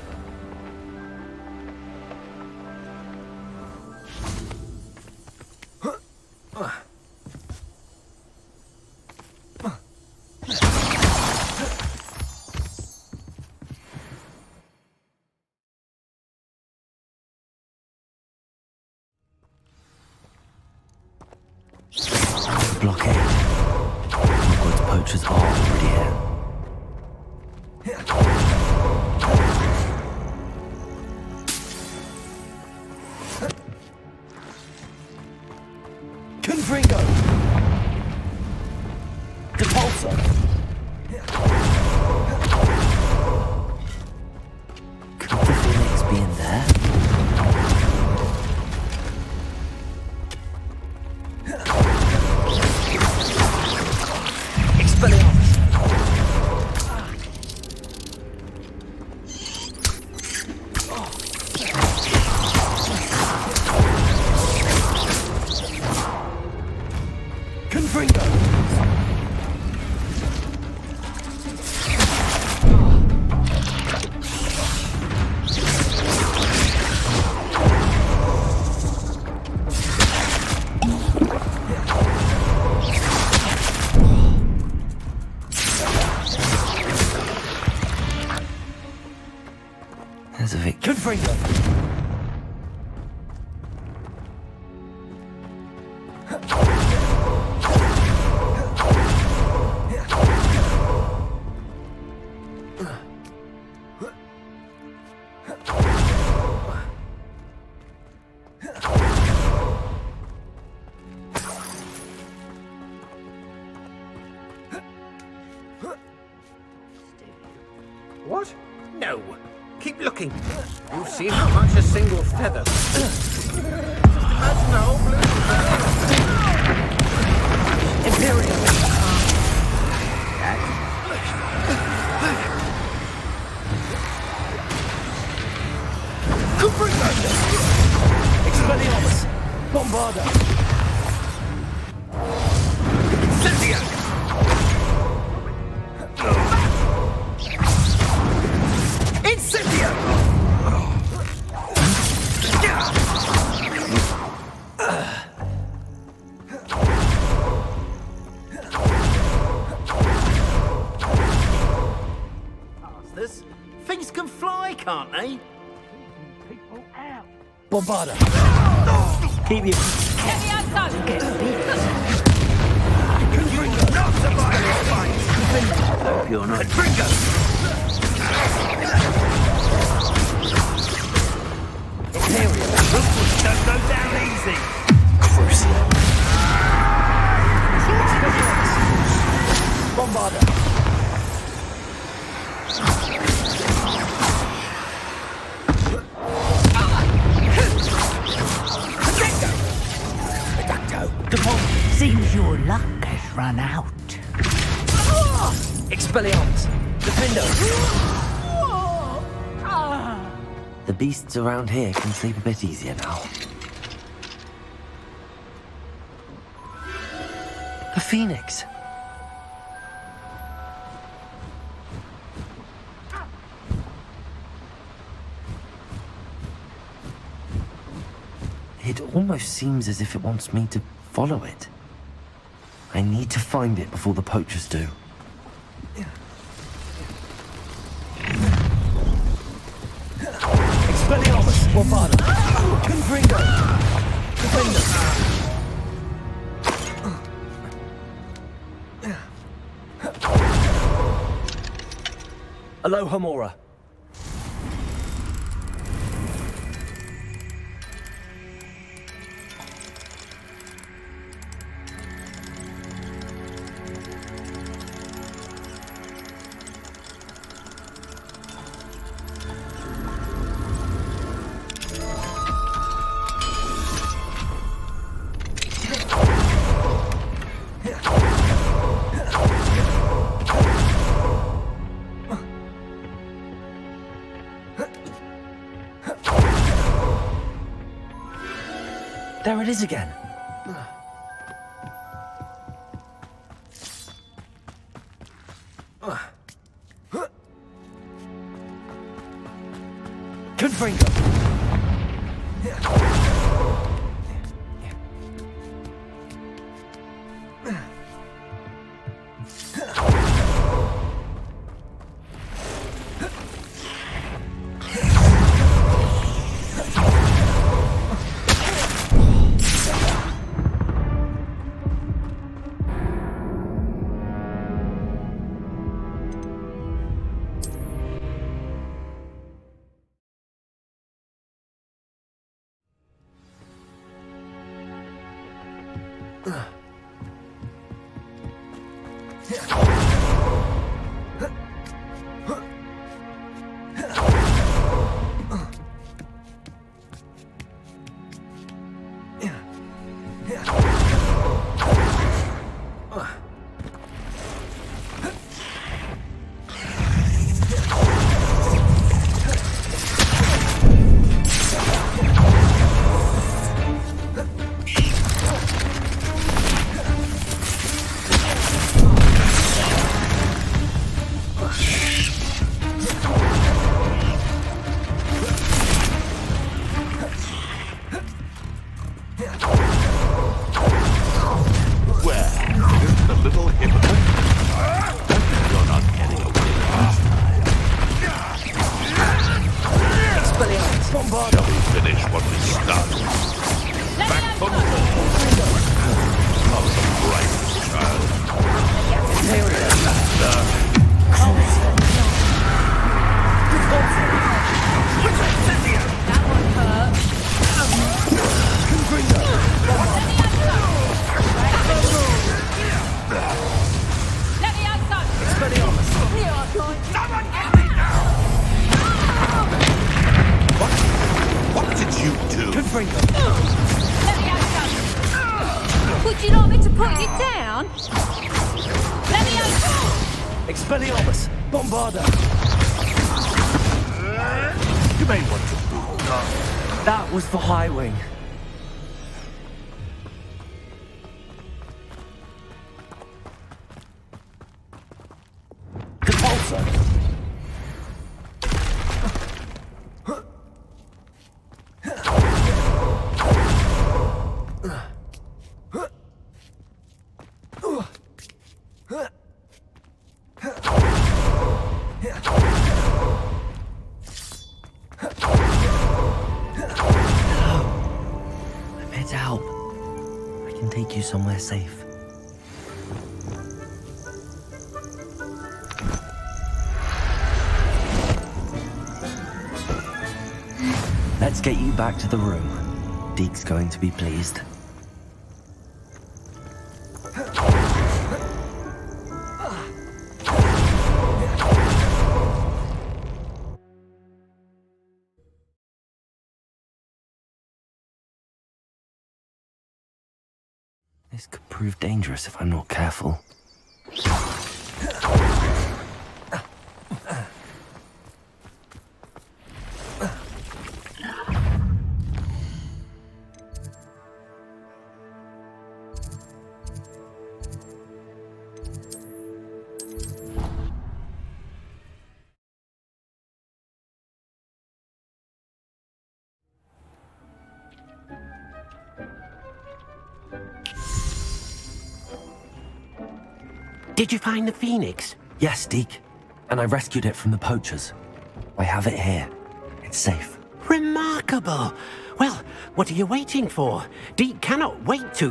Blockade. Hogwarts poachers are already here. Confringo! Depulsor! Could the Phoenix be in there? Expelliarmus! Confringo! There's a victory. Confringo! What? No. Keep looking. You've seen how much a single feather. Just imagine the whole blue. Imperial! Confringo! Expelliarmus! Bombarda! Incendia! Incendia! This things can fly, can't they? Bombarda! Keep you. Get me outside! Get beat. Not survive this fight! Hope you're not. Confringo! Imperial! Don't go down easy! Crucial! Bombarda! Seems your luck has run out. Expelliarmus! Defendo! The beasts around here can sleep a bit easier now. The Phoenix! It almost seems as if it wants me to follow it. I need to find it before the poachers do. Expelliarmus! Bombarda! Confringo! Defender! Alohomora! There it is again. Confringo. Would you like me to put you down? Let me out! Expelliarmus! Bombarda! You may want to move. That was for High Wing. Repulsor! Take you somewhere safe. Let's get you back to the room. Deke's going to be pleased. This could prove dangerous if I'm not careful. Did you find the Phoenix? Yes, Deke. And I rescued it from the poachers. I have it here. It's safe. Remarkable. Well, what are you waiting for? Deke cannot wait to...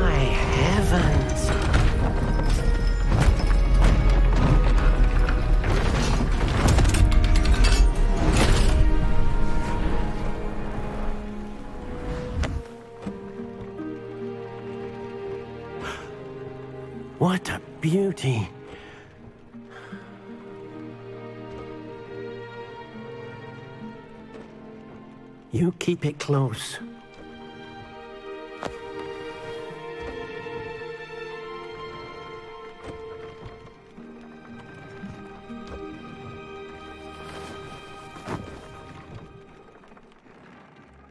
My heavens. What a beauty. You keep it close.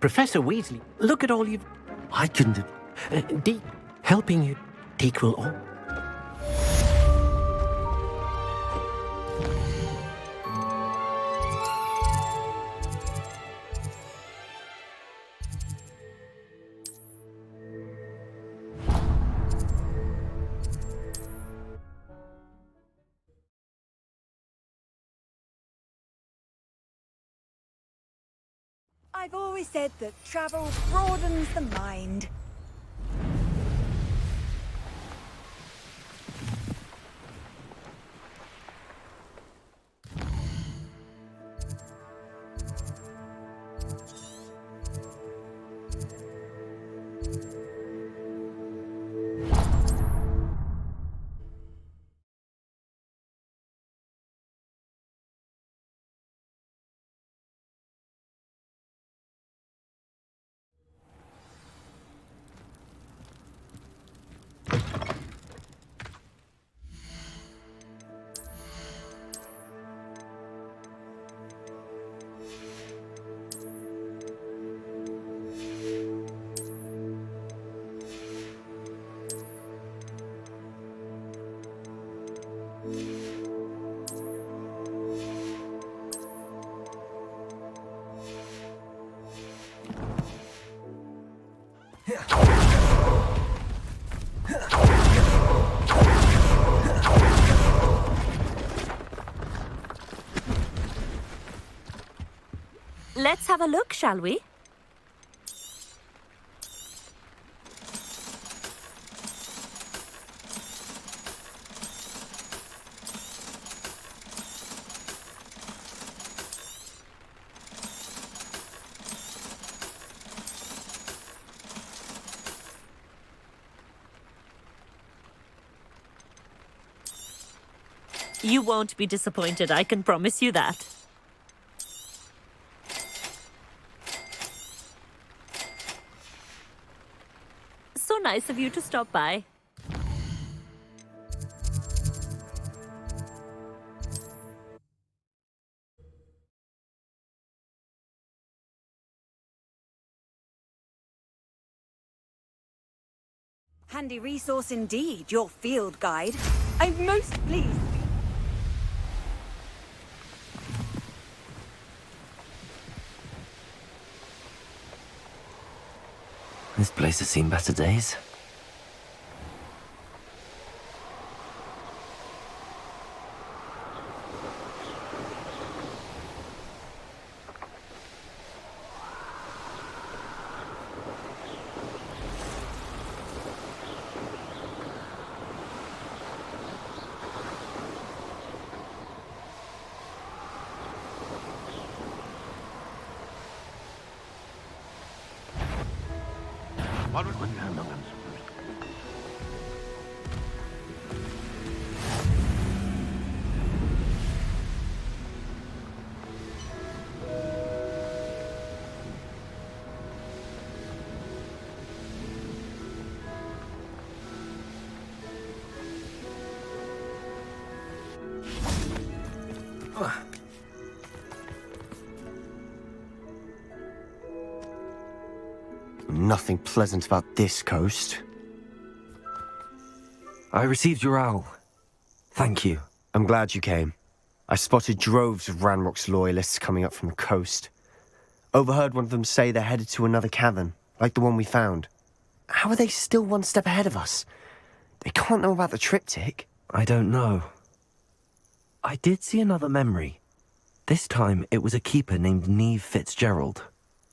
Professor Weasley, look at all you've... I couldn't have... helping you equal all. I've always said that travel broadens the mind. Let's have a look, shall we? You won't be disappointed, I can promise you that. So nice of you to stop by. Handy resource indeed, your field guide. I'm most pleased. This place has seen better days. Nothing pleasant about this coast. I received your owl. Thank you. I'm glad you came. I spotted droves of Ranrock's loyalists coming up from the coast. Overheard one of them say they're headed to another cavern, like the one we found. How are they still one step ahead of us? They can't know about the triptych. I don't know. I did see another memory. This time, it was a keeper named Neve Fitzgerald.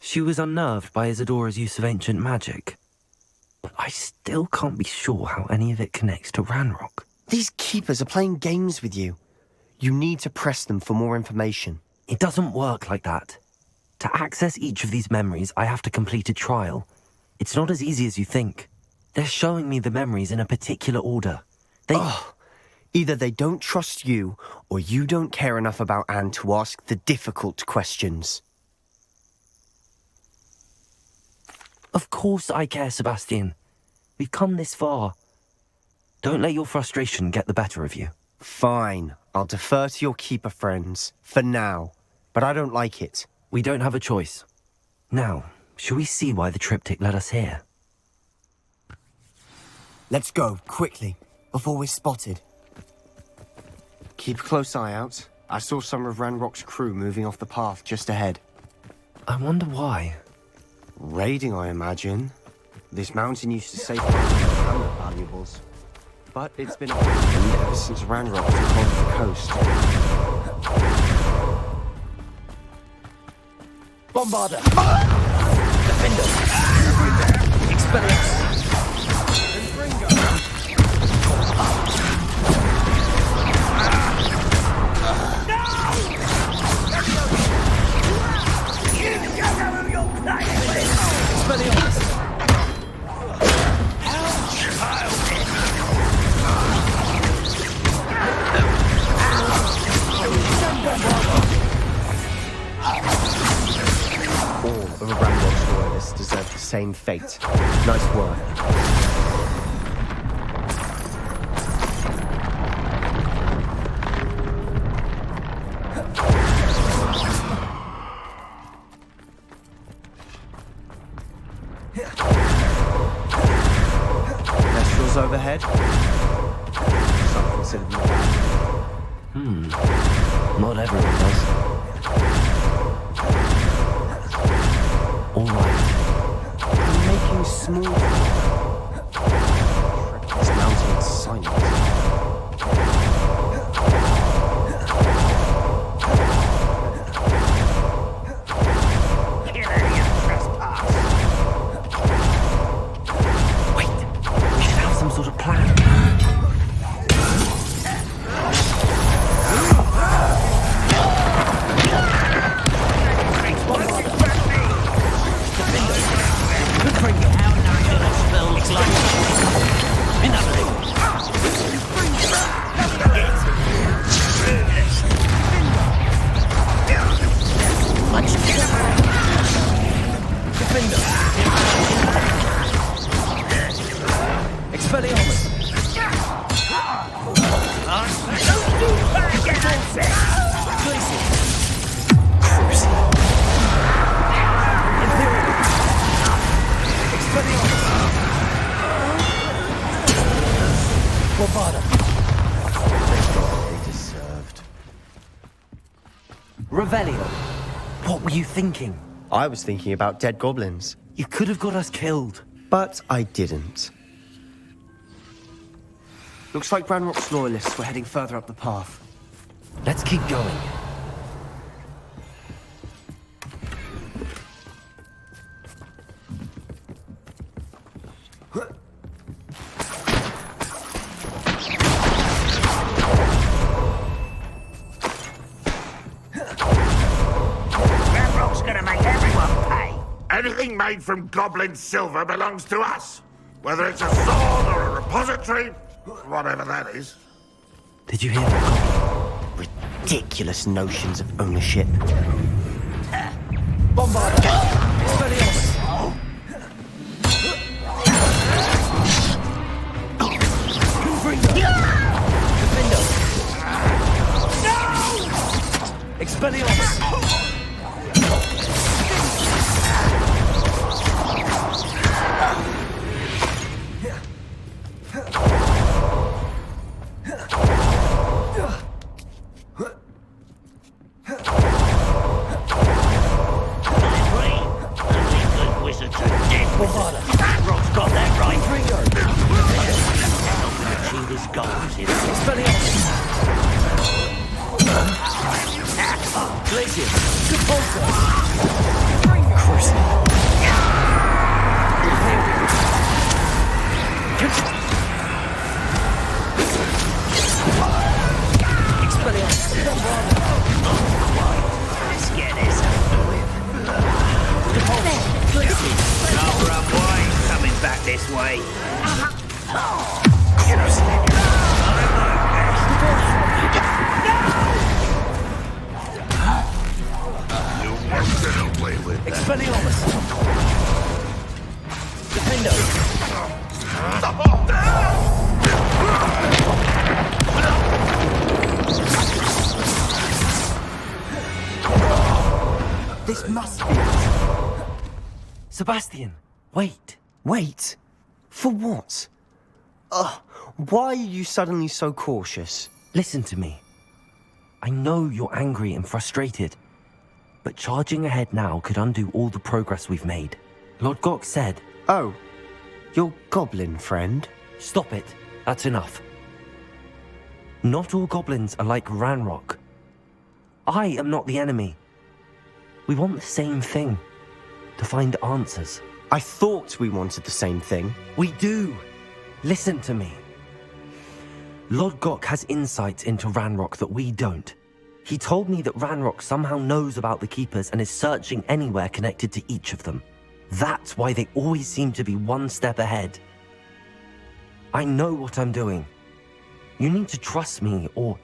She was unnerved by Isadora's use of ancient magic. But I still can't be sure how any of it connects to Ranrock. These keepers are playing games with you. You need to press them for more information. It doesn't work like that. To access each of these memories, I have to complete a trial. It's not as easy as you think. They're showing me the memories in a particular order. Either they don't trust you, or you don't care enough about Anne to ask the difficult questions. Of course I care, Sebastian. We've come this far. Don't let your frustration get the better of you. Fine. I'll defer to your keeper friends, for now. But I don't like it. We don't have a choice. Now, Shall we see why the triptych led us here? Let's go, quickly, before we're spotted. Keep a close eye out. I saw some of Ranrock's crew moving off the path just ahead. I wonder why. Raiding, I imagine. This mountain used to safeguard hamlet valuables. But it's been abandoned ever since Ranrock took on the coast. Bombarder! Defender! Expelliarmus! All of Ranrock's loyalists deserve the same fate. Nice work. Kestrels overhead. Some consider them Not everyone does. All right. I'm making small. This mountain is silent. We should have some sort of plan. Revelio. What were you thinking? I was thinking about dead goblins. You could have got us killed. But I didn't. Looks like Ranrock's loyalists were heading further up the path. Let's keep going. Anything made from goblin silver belongs to us. Whether it's a sword or a repository, whatever that is. Did you hear that? Ridiculous notions of ownership. Bombarder! Expelliarmus! Defender! Expelliarmus! Sebastian, wait. Wait? For what? Why are you suddenly so cautious? Listen to me. I know you're angry and frustrated, but charging ahead now could undo all the progress we've made. Lord Gok said... Oh, your goblin friend? Stop it. That's enough. Not all goblins are like Ranrock. I am not the enemy. We want the same thing. To find answers. I thought we wanted the same thing. We do. Listen to me. Lord Gok has insights into Ranrock that we don't. He told me that Ranrock somehow knows about the Keepers and is searching anywhere connected to each of them. That's why they always seem to be one step ahead. I know what I'm doing. You need to trust me, or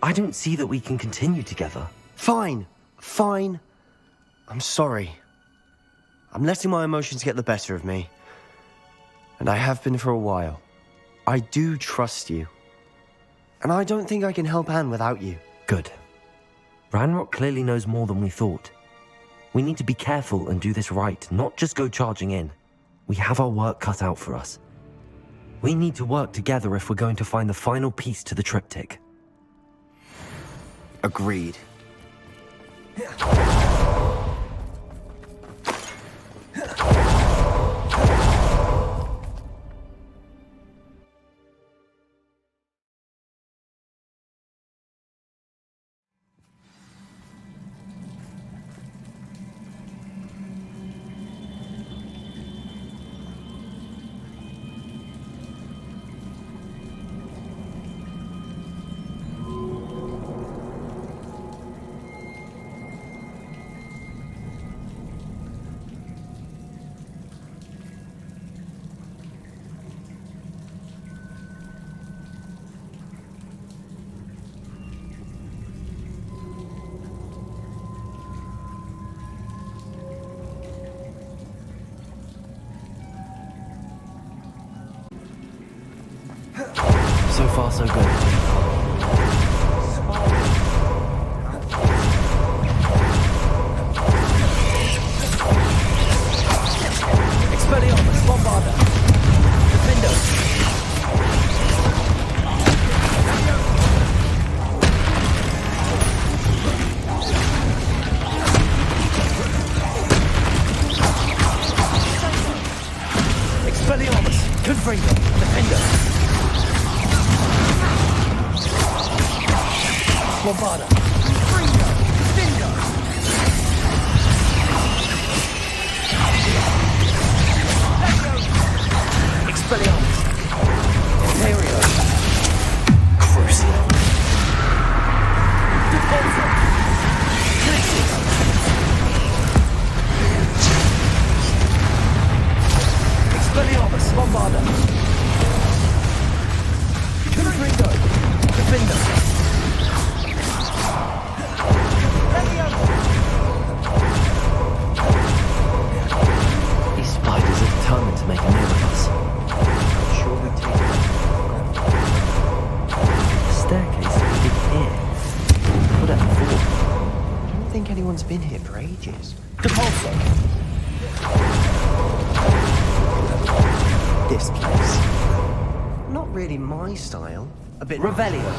I don't see that we can continue together. Fine. I'm sorry. I'm letting my emotions get the better of me. And I have been for a while. I do trust you. And I don't think I can help Anne without you. Good. Ranrock clearly knows more than we thought. We need to be careful and do this right, not just go charging in. We have our work cut out for us. We need to work together if we're going to find the final piece to the triptych. Agreed. So far, so good. Expelliarmus, Bombarder. Defender. Expelliarmus, Confringo, Defender. Bombarder. Fringo. Defender. Expelliarmus. Imperio. Crucial. Defensa. Nexus. Expelliarmus. Bombarder. Confringo. Defender. These spiders are determined to make a meal of us. I'm sure we take them. The staircase leading here. Put it before. I don't think anyone's been here for ages. Depulso. This place. Not really my style. A bit Revelio.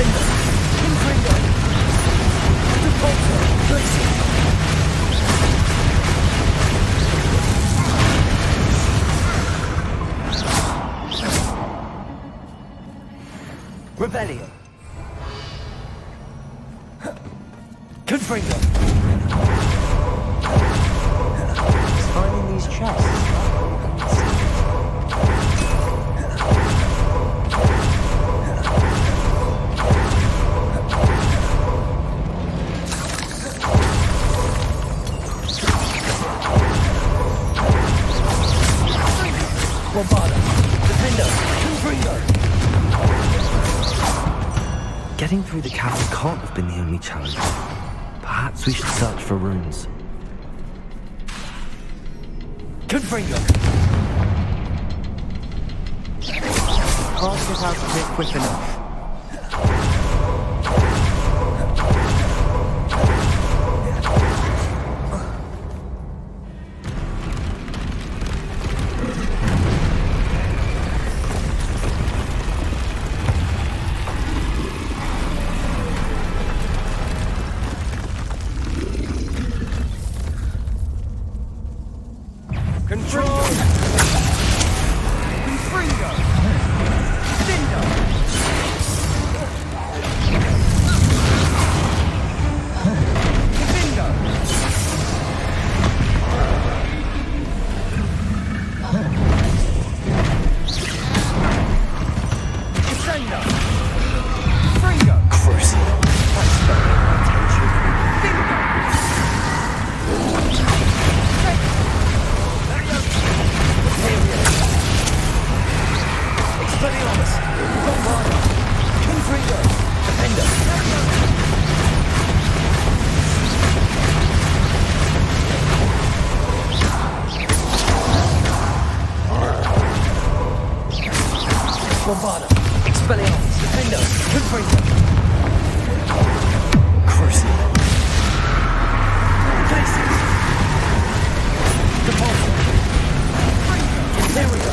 Defender! Infringo! Repulsor! Placing! Rebellion! Confringo! Finding these chests. Bombarda! Defender! Confringo! Getting through the cavern can't have been the only challenge. Perhaps we should search for runes. Confringo! Can't get out of here quick enough. Control! Confringo! Defender! Defender! Defender! Confringo! Crucial. That's better attention. Defender! Expelliarmus! Bombarda! Confringo! Defender! Bombarda! Expelliarmus! Defender! Confringo! Crucial! Places! Repulsor! There we go!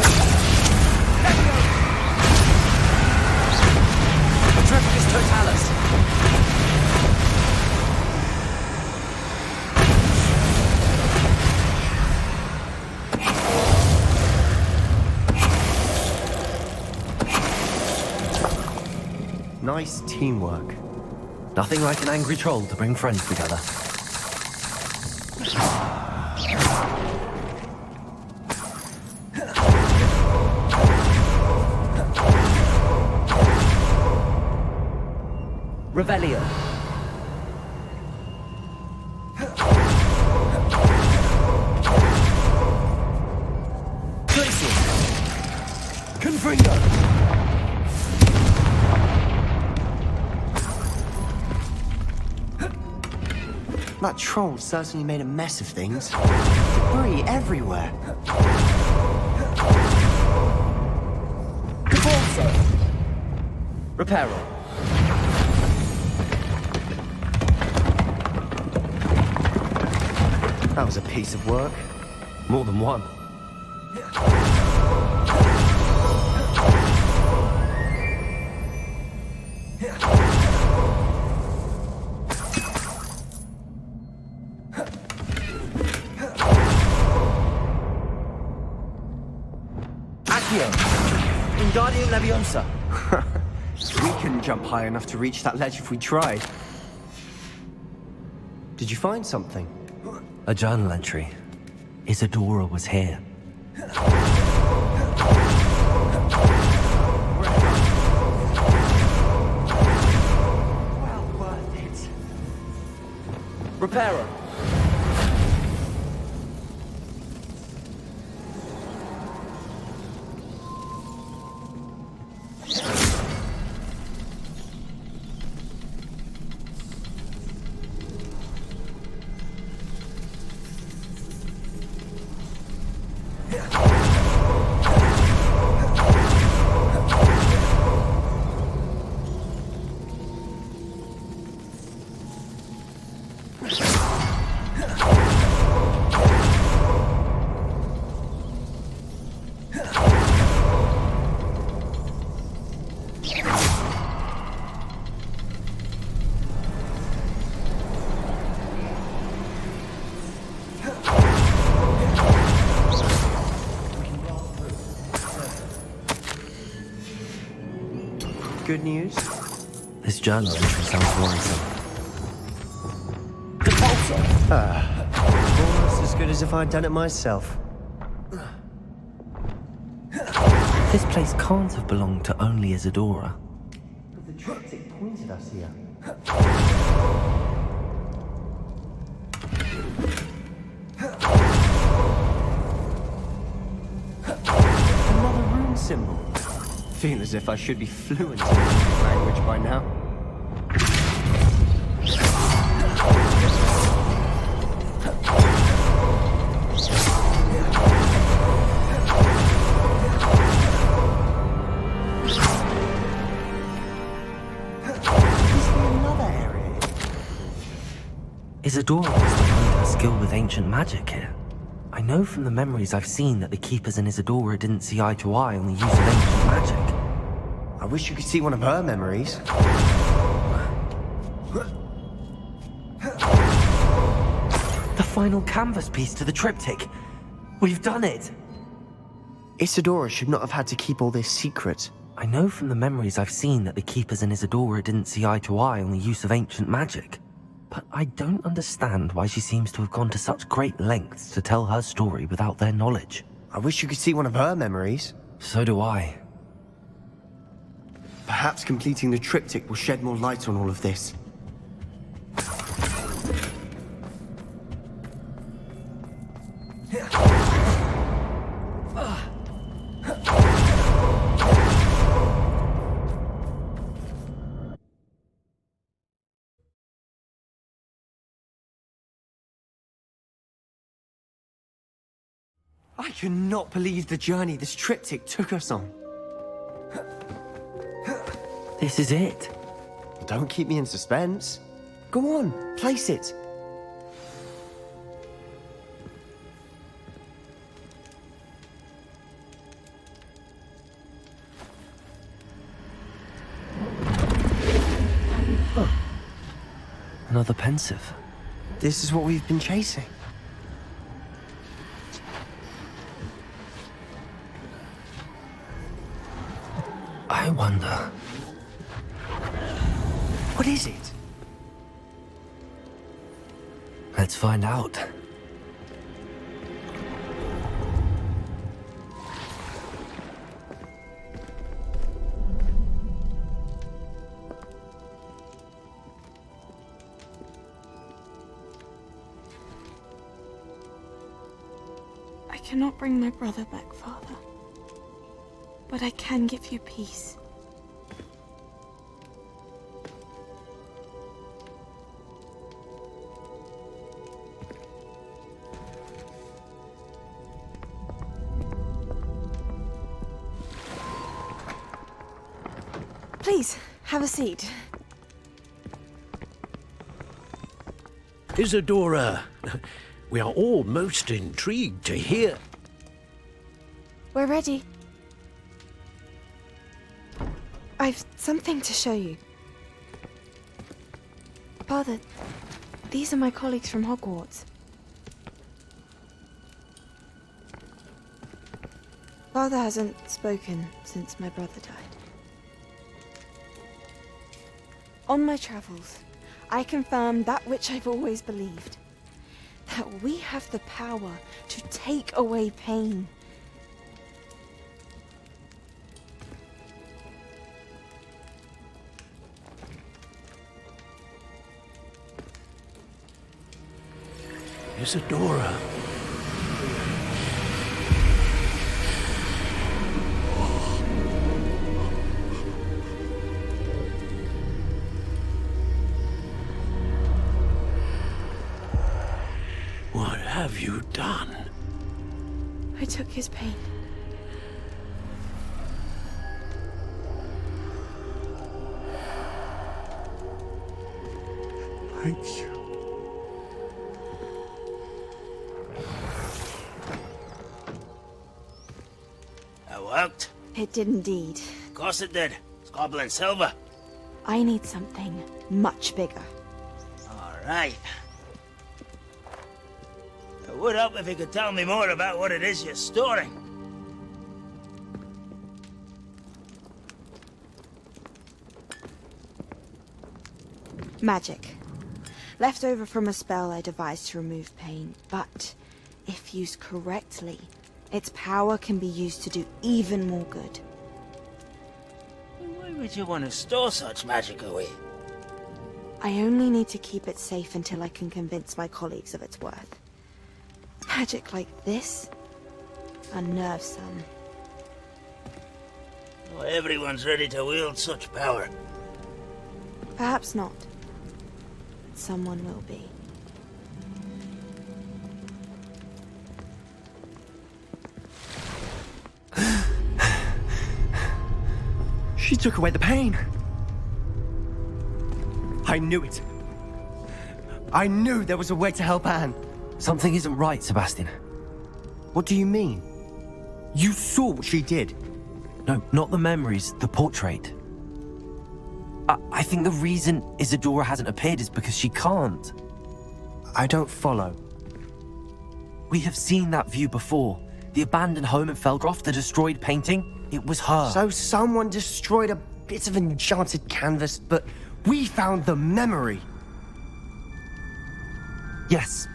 Trafficus Totalis! Nice teamwork. Nothing like an angry troll to bring friends together. Revelio. Glacier. Confringo. That troll certainly made a mess of things. Debris everywhere. Cabalso. Reparo. That was a piece of work. More than one. Accio. Wingardium Leviosa. We couldn't jump high enough to reach that ledge if we tried. Did you find something? A journal entry. Isadora was here. Well worth it. Reparo. good news? This journal entry sounds worrisome. Almost as good as if I'd done it myself. This place can't have belonged to only Isadora. The triptych pointed us here. Another rune symbol. Feel as if I should be fluent in this language by now. Isadora must have honed her skill with ancient magic here. I know from the memories I've seen that the Keepers and Isadora didn't see eye to eye on the use of ancient magic. I wish you could see one of her memories. The final canvas piece to the triptych. We've done it! Isadora should not have had to keep all this secret. I know from the memories I've seen that the Keepers and Isadora didn't see eye to eye on the use of ancient magic. But I don't understand why she seems to have gone to such great lengths to tell her story without their knowledge. I wish you could see one of her memories. So do I. Perhaps completing the triptych will shed more light on all of this. I cannot believe the journey this triptych took us on. This is it. Don't keep me in suspense. Go on, place it. Another pensive. This is what we've been chasing. I wonder... What is it? Let's find out. I cannot bring my brother back, Father. But I can give you peace. Please, have a seat. Isadora, we are all most intrigued to hear. We're ready. I've something to show you. Father, these are my colleagues from Hogwarts. Father hasn't spoken since my brother died. On my travels, I confirmed that which I've always believed. That we have the power to take away pain. Isadora. What have you done? I took his pain. Thank you. That worked? It did indeed. Of course it did. It's goblin silver. I need something much bigger. All right. It would help if you could tell me more about what it is you're storing. Magic. Left over from a spell I devised to remove pain, but if used correctly, its power can be used to do even more good. Why would you want to store such magic away? I only need to keep it safe until I can convince my colleagues of its worth. Magic like this unnerves some. Not everyone's ready to wield such power. Perhaps not. But someone will be. She took away the pain. I knew it. I knew there was a way to help Anne. Something isn't right, Sebastian. What do you mean? You saw what she did. No, not the memories, the portrait. I think the reason Isadora hasn't appeared is because she can't. I don't follow. We have seen that view before. The abandoned home in Felgroth, the destroyed painting. It was her. So someone destroyed a bit of enchanted canvas, but we found the memory. Yes,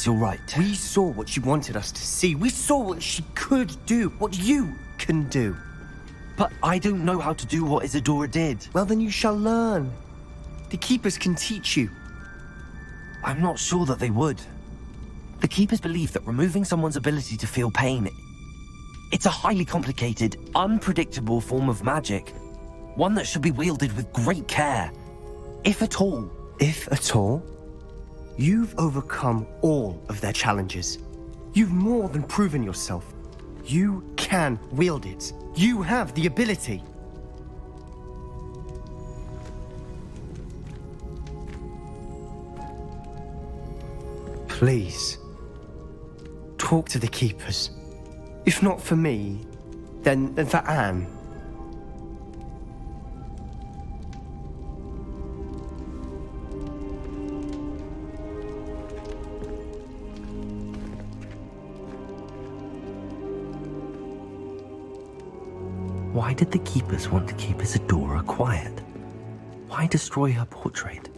you're right. We saw what she wanted us to see. We saw what she could do, what you can do. But I don't know how to do what Isadora did. Well, then you shall learn. The Keepers can teach you. I'm not sure that they would. The Keepers believe that removing someone's ability to feel pain, it's a highly complicated, unpredictable form of magic. One that should be wielded with great care. If at all. If at all? You've overcome all of their challenges. You've more than proven yourself. You can wield it. You have the ability. Please, talk to the Keepers. If not for me, then for Anne. Why did the Keepers want to keep Isadora quiet? Why destroy her portrait?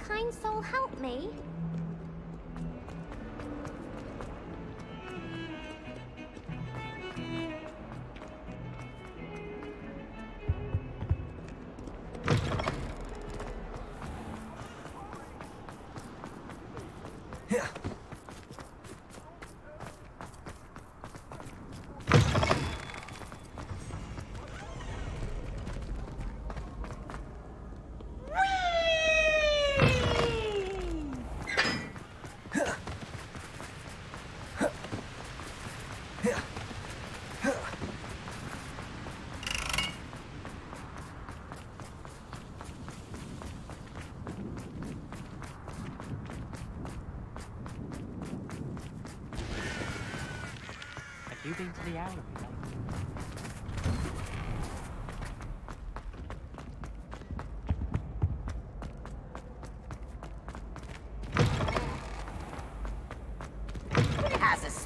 Kind soul help me? You been to the alley?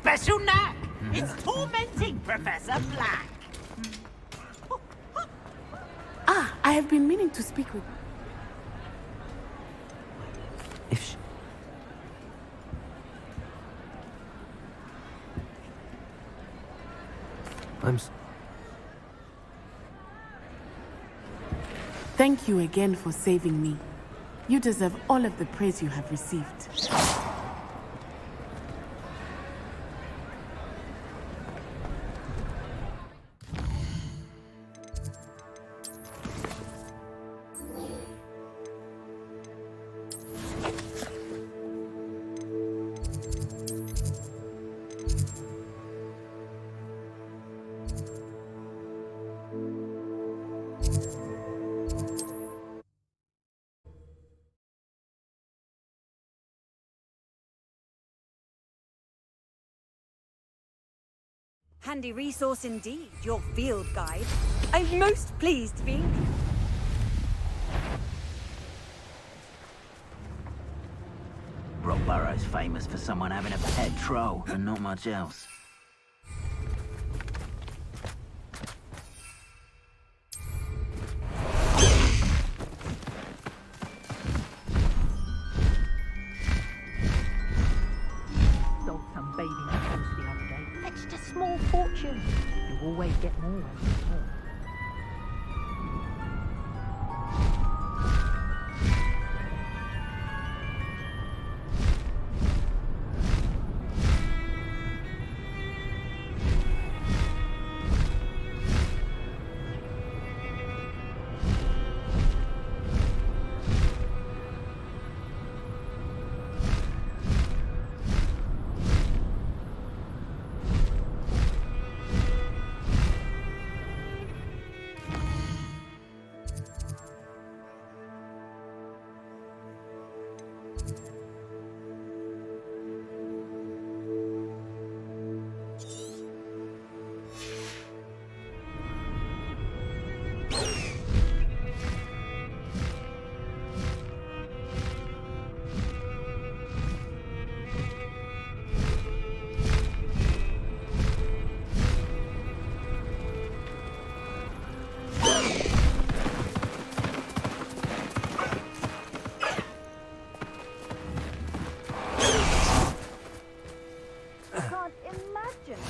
special knack. It's tormenting Professor Black. Ah, I have been meaning to speak with... If she... Thank you again for saving me. You deserve all of the praise you have received. Handy resource indeed, your field guide. I'm most pleased to be... Rockborough's famous for someone having a pet troll and not much else. Sold some baby nipples the other day. Fetched a small fortune. You always get more when you more.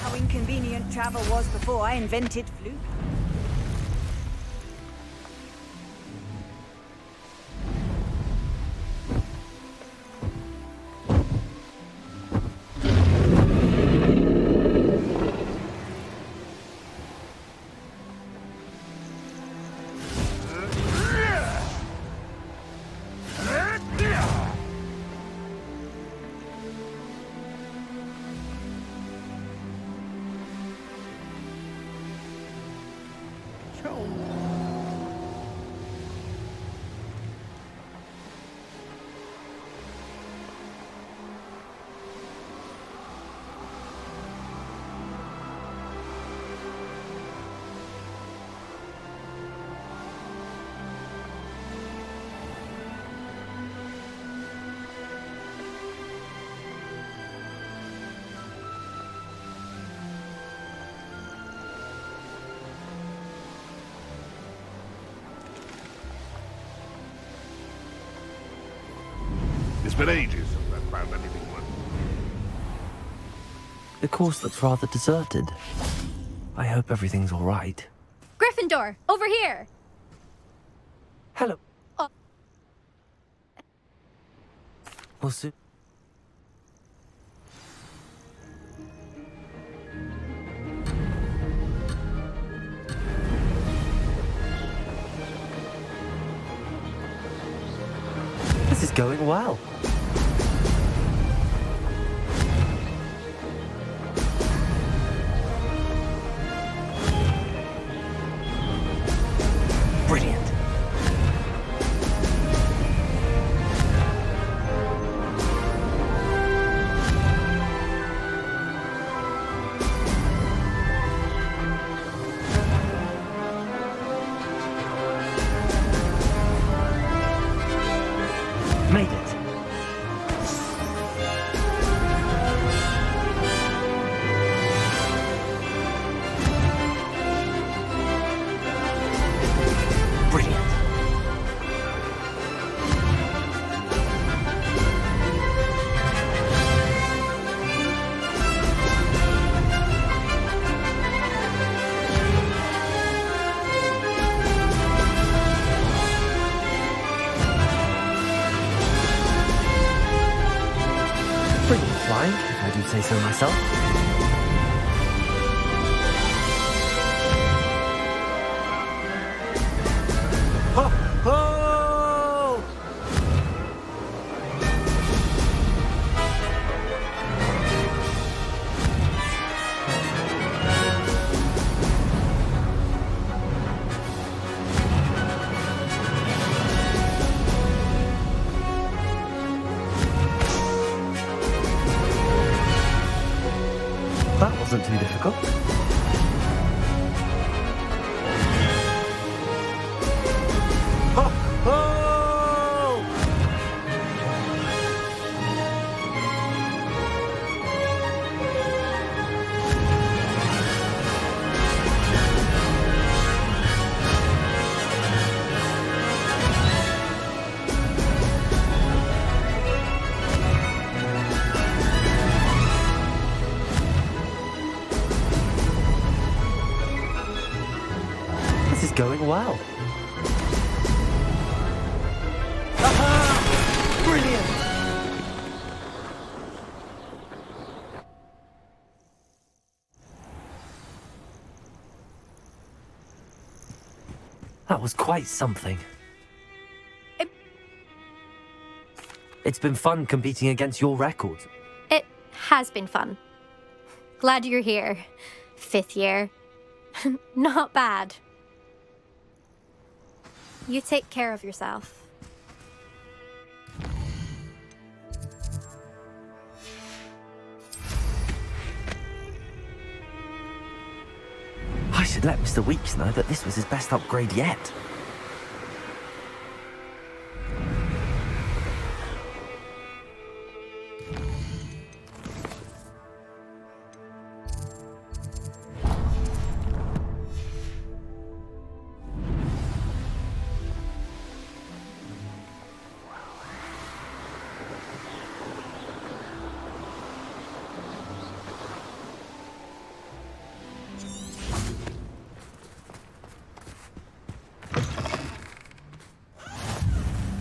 How inconvenient travel was before I invented flu. It's been ages since I found anything worth. The course looks rather deserted. I hope everything's all right. Gryffindor, over here! Hello. Oh. We'll see. This is going well. Brilliant. Made it. satisfying, if I do say so myself. Ho! Ho! That wasn't too difficult. Ho! Ho! This is going well. Aha! Brilliant! That was quite something. It's been fun competing against your records. It has been fun. Glad you're here. 5th year. Not bad. You take care of yourself. I should let Mr. Weeks know that this was his best upgrade yet.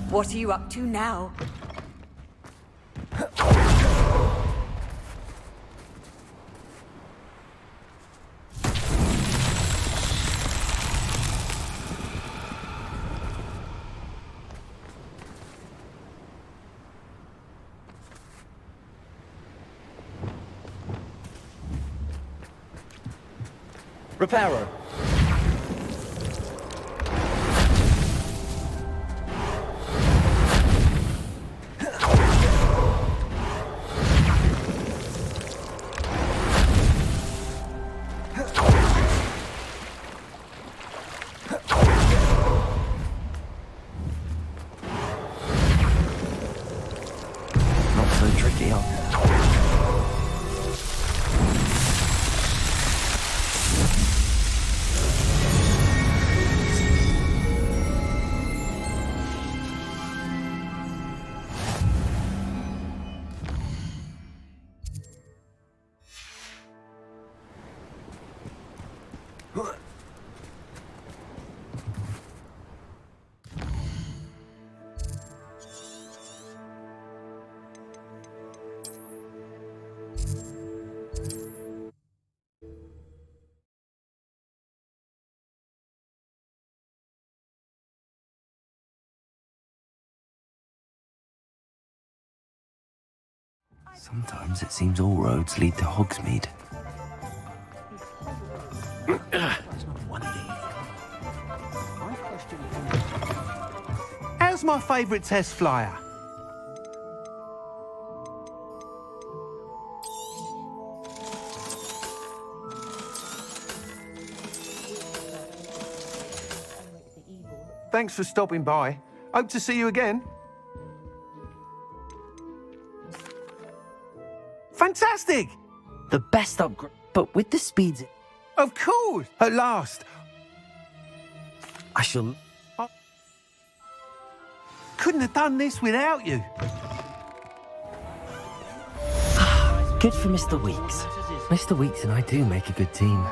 What are you up to now? Repairer. Not so tricky, huh? Sometimes it seems all roads lead to Hogsmeade. How's my favourite test flyer? Thanks for stopping by. Hope to see you again. Fantastic! The best upgrade, but with the speeds... Of course! At last! I shall... Couldn't have done this without you. Good for Mr. Weeks. Mr. Weeks and I do make a good team.